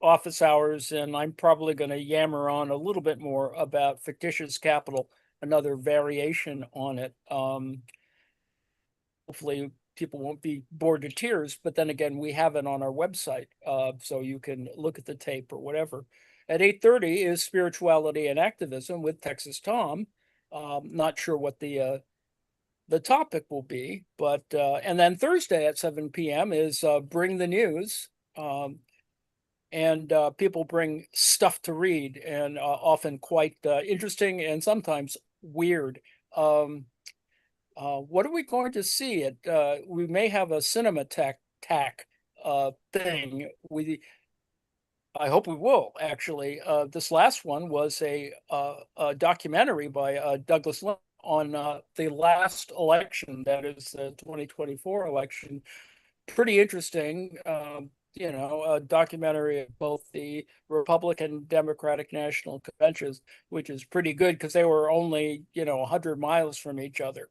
Speaker 2: office hours, and I'm probably going to yammer on a little bit more about fictitious capital, another variation on it. Hopefully people won't be bored to tears, but then again, we have it on our website, so you can look at the tape or whatever. At 8:30 is Spirituality and Activism with Texas Tom. Not sure what the topic will be, but and then Thursday at 7 p.m. is Bring the News. And people bring stuff to read, and often quite interesting and sometimes weird. What are we going to see? We may have a cinema tack thing. I hope we will, actually. This last one was a documentary by Douglas Lynn on the last election, that is the 2024 election. Pretty interesting. A documentary of both the Republican Democratic National Conventions, which is pretty good because they were only, 100 miles from each other.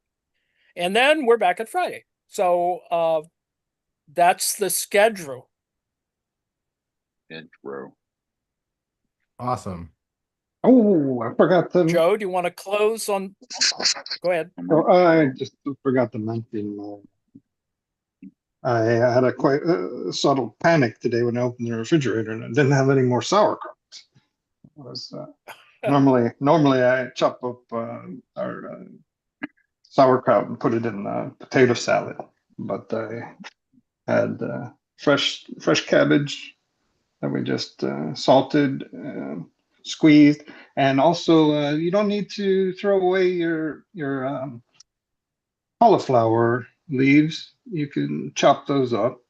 Speaker 2: And then we're back at Friday. So that's the schedule.
Speaker 3: Awesome.
Speaker 1: Oh, I forgot to.
Speaker 2: Joe, do you want to close on? Go ahead.
Speaker 1: I just forgot to mention. I had a quite subtle panic today when I opened the refrigerator and I didn't have any more sauerkraut. It was normally I chop up our sauerkraut and put it in potato salad, but I had fresh cabbage that we just salted, squeezed, and also you don't need to throw away your cauliflower leaves. You can chop those up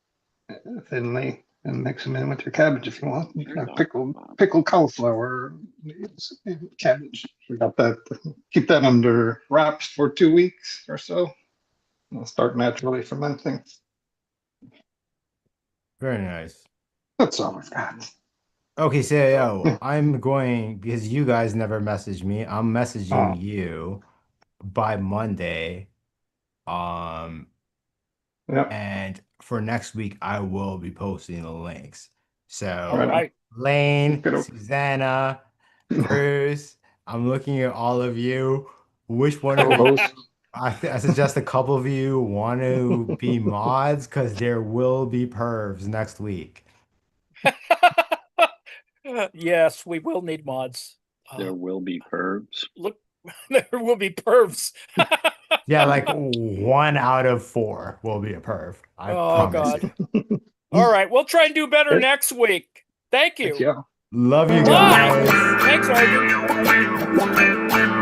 Speaker 1: thinly and mix them in with your cabbage if you want. You can have pickled cauliflower, and cabbage. We got that. Keep that under wraps for 2 weeks or so. It'll start naturally fermenting.
Speaker 3: Very nice.
Speaker 1: That's all I've got.
Speaker 3: Okay, so yo, I'm going because you guys never messaged me. I'm messaging
Speaker 1: Oh.
Speaker 3: you by Monday.
Speaker 1: Yep.
Speaker 3: And for next week, I will be posting the links. So,
Speaker 2: All right.
Speaker 3: Lane,
Speaker 1: Good.
Speaker 3: Susanna, Bruce, I'm looking at all of you. Which one of you?
Speaker 1: Co-host.
Speaker 3: I suggest a couple of you want to be mods because there will be pervs next week.
Speaker 2: Yes, we will need mods.
Speaker 9: There will be pervs.
Speaker 2: Look, there will be pervs.
Speaker 3: Yeah, like 1 out of 4 will be a perv. I
Speaker 2: Oh,
Speaker 3: promise
Speaker 2: God.
Speaker 3: you.
Speaker 2: All right, we'll try and do better
Speaker 1: Okay.
Speaker 2: next week. Thank you.
Speaker 1: Thank you.
Speaker 3: Love you
Speaker 2: Bye.
Speaker 3: guys.
Speaker 2: Thanks, Arden.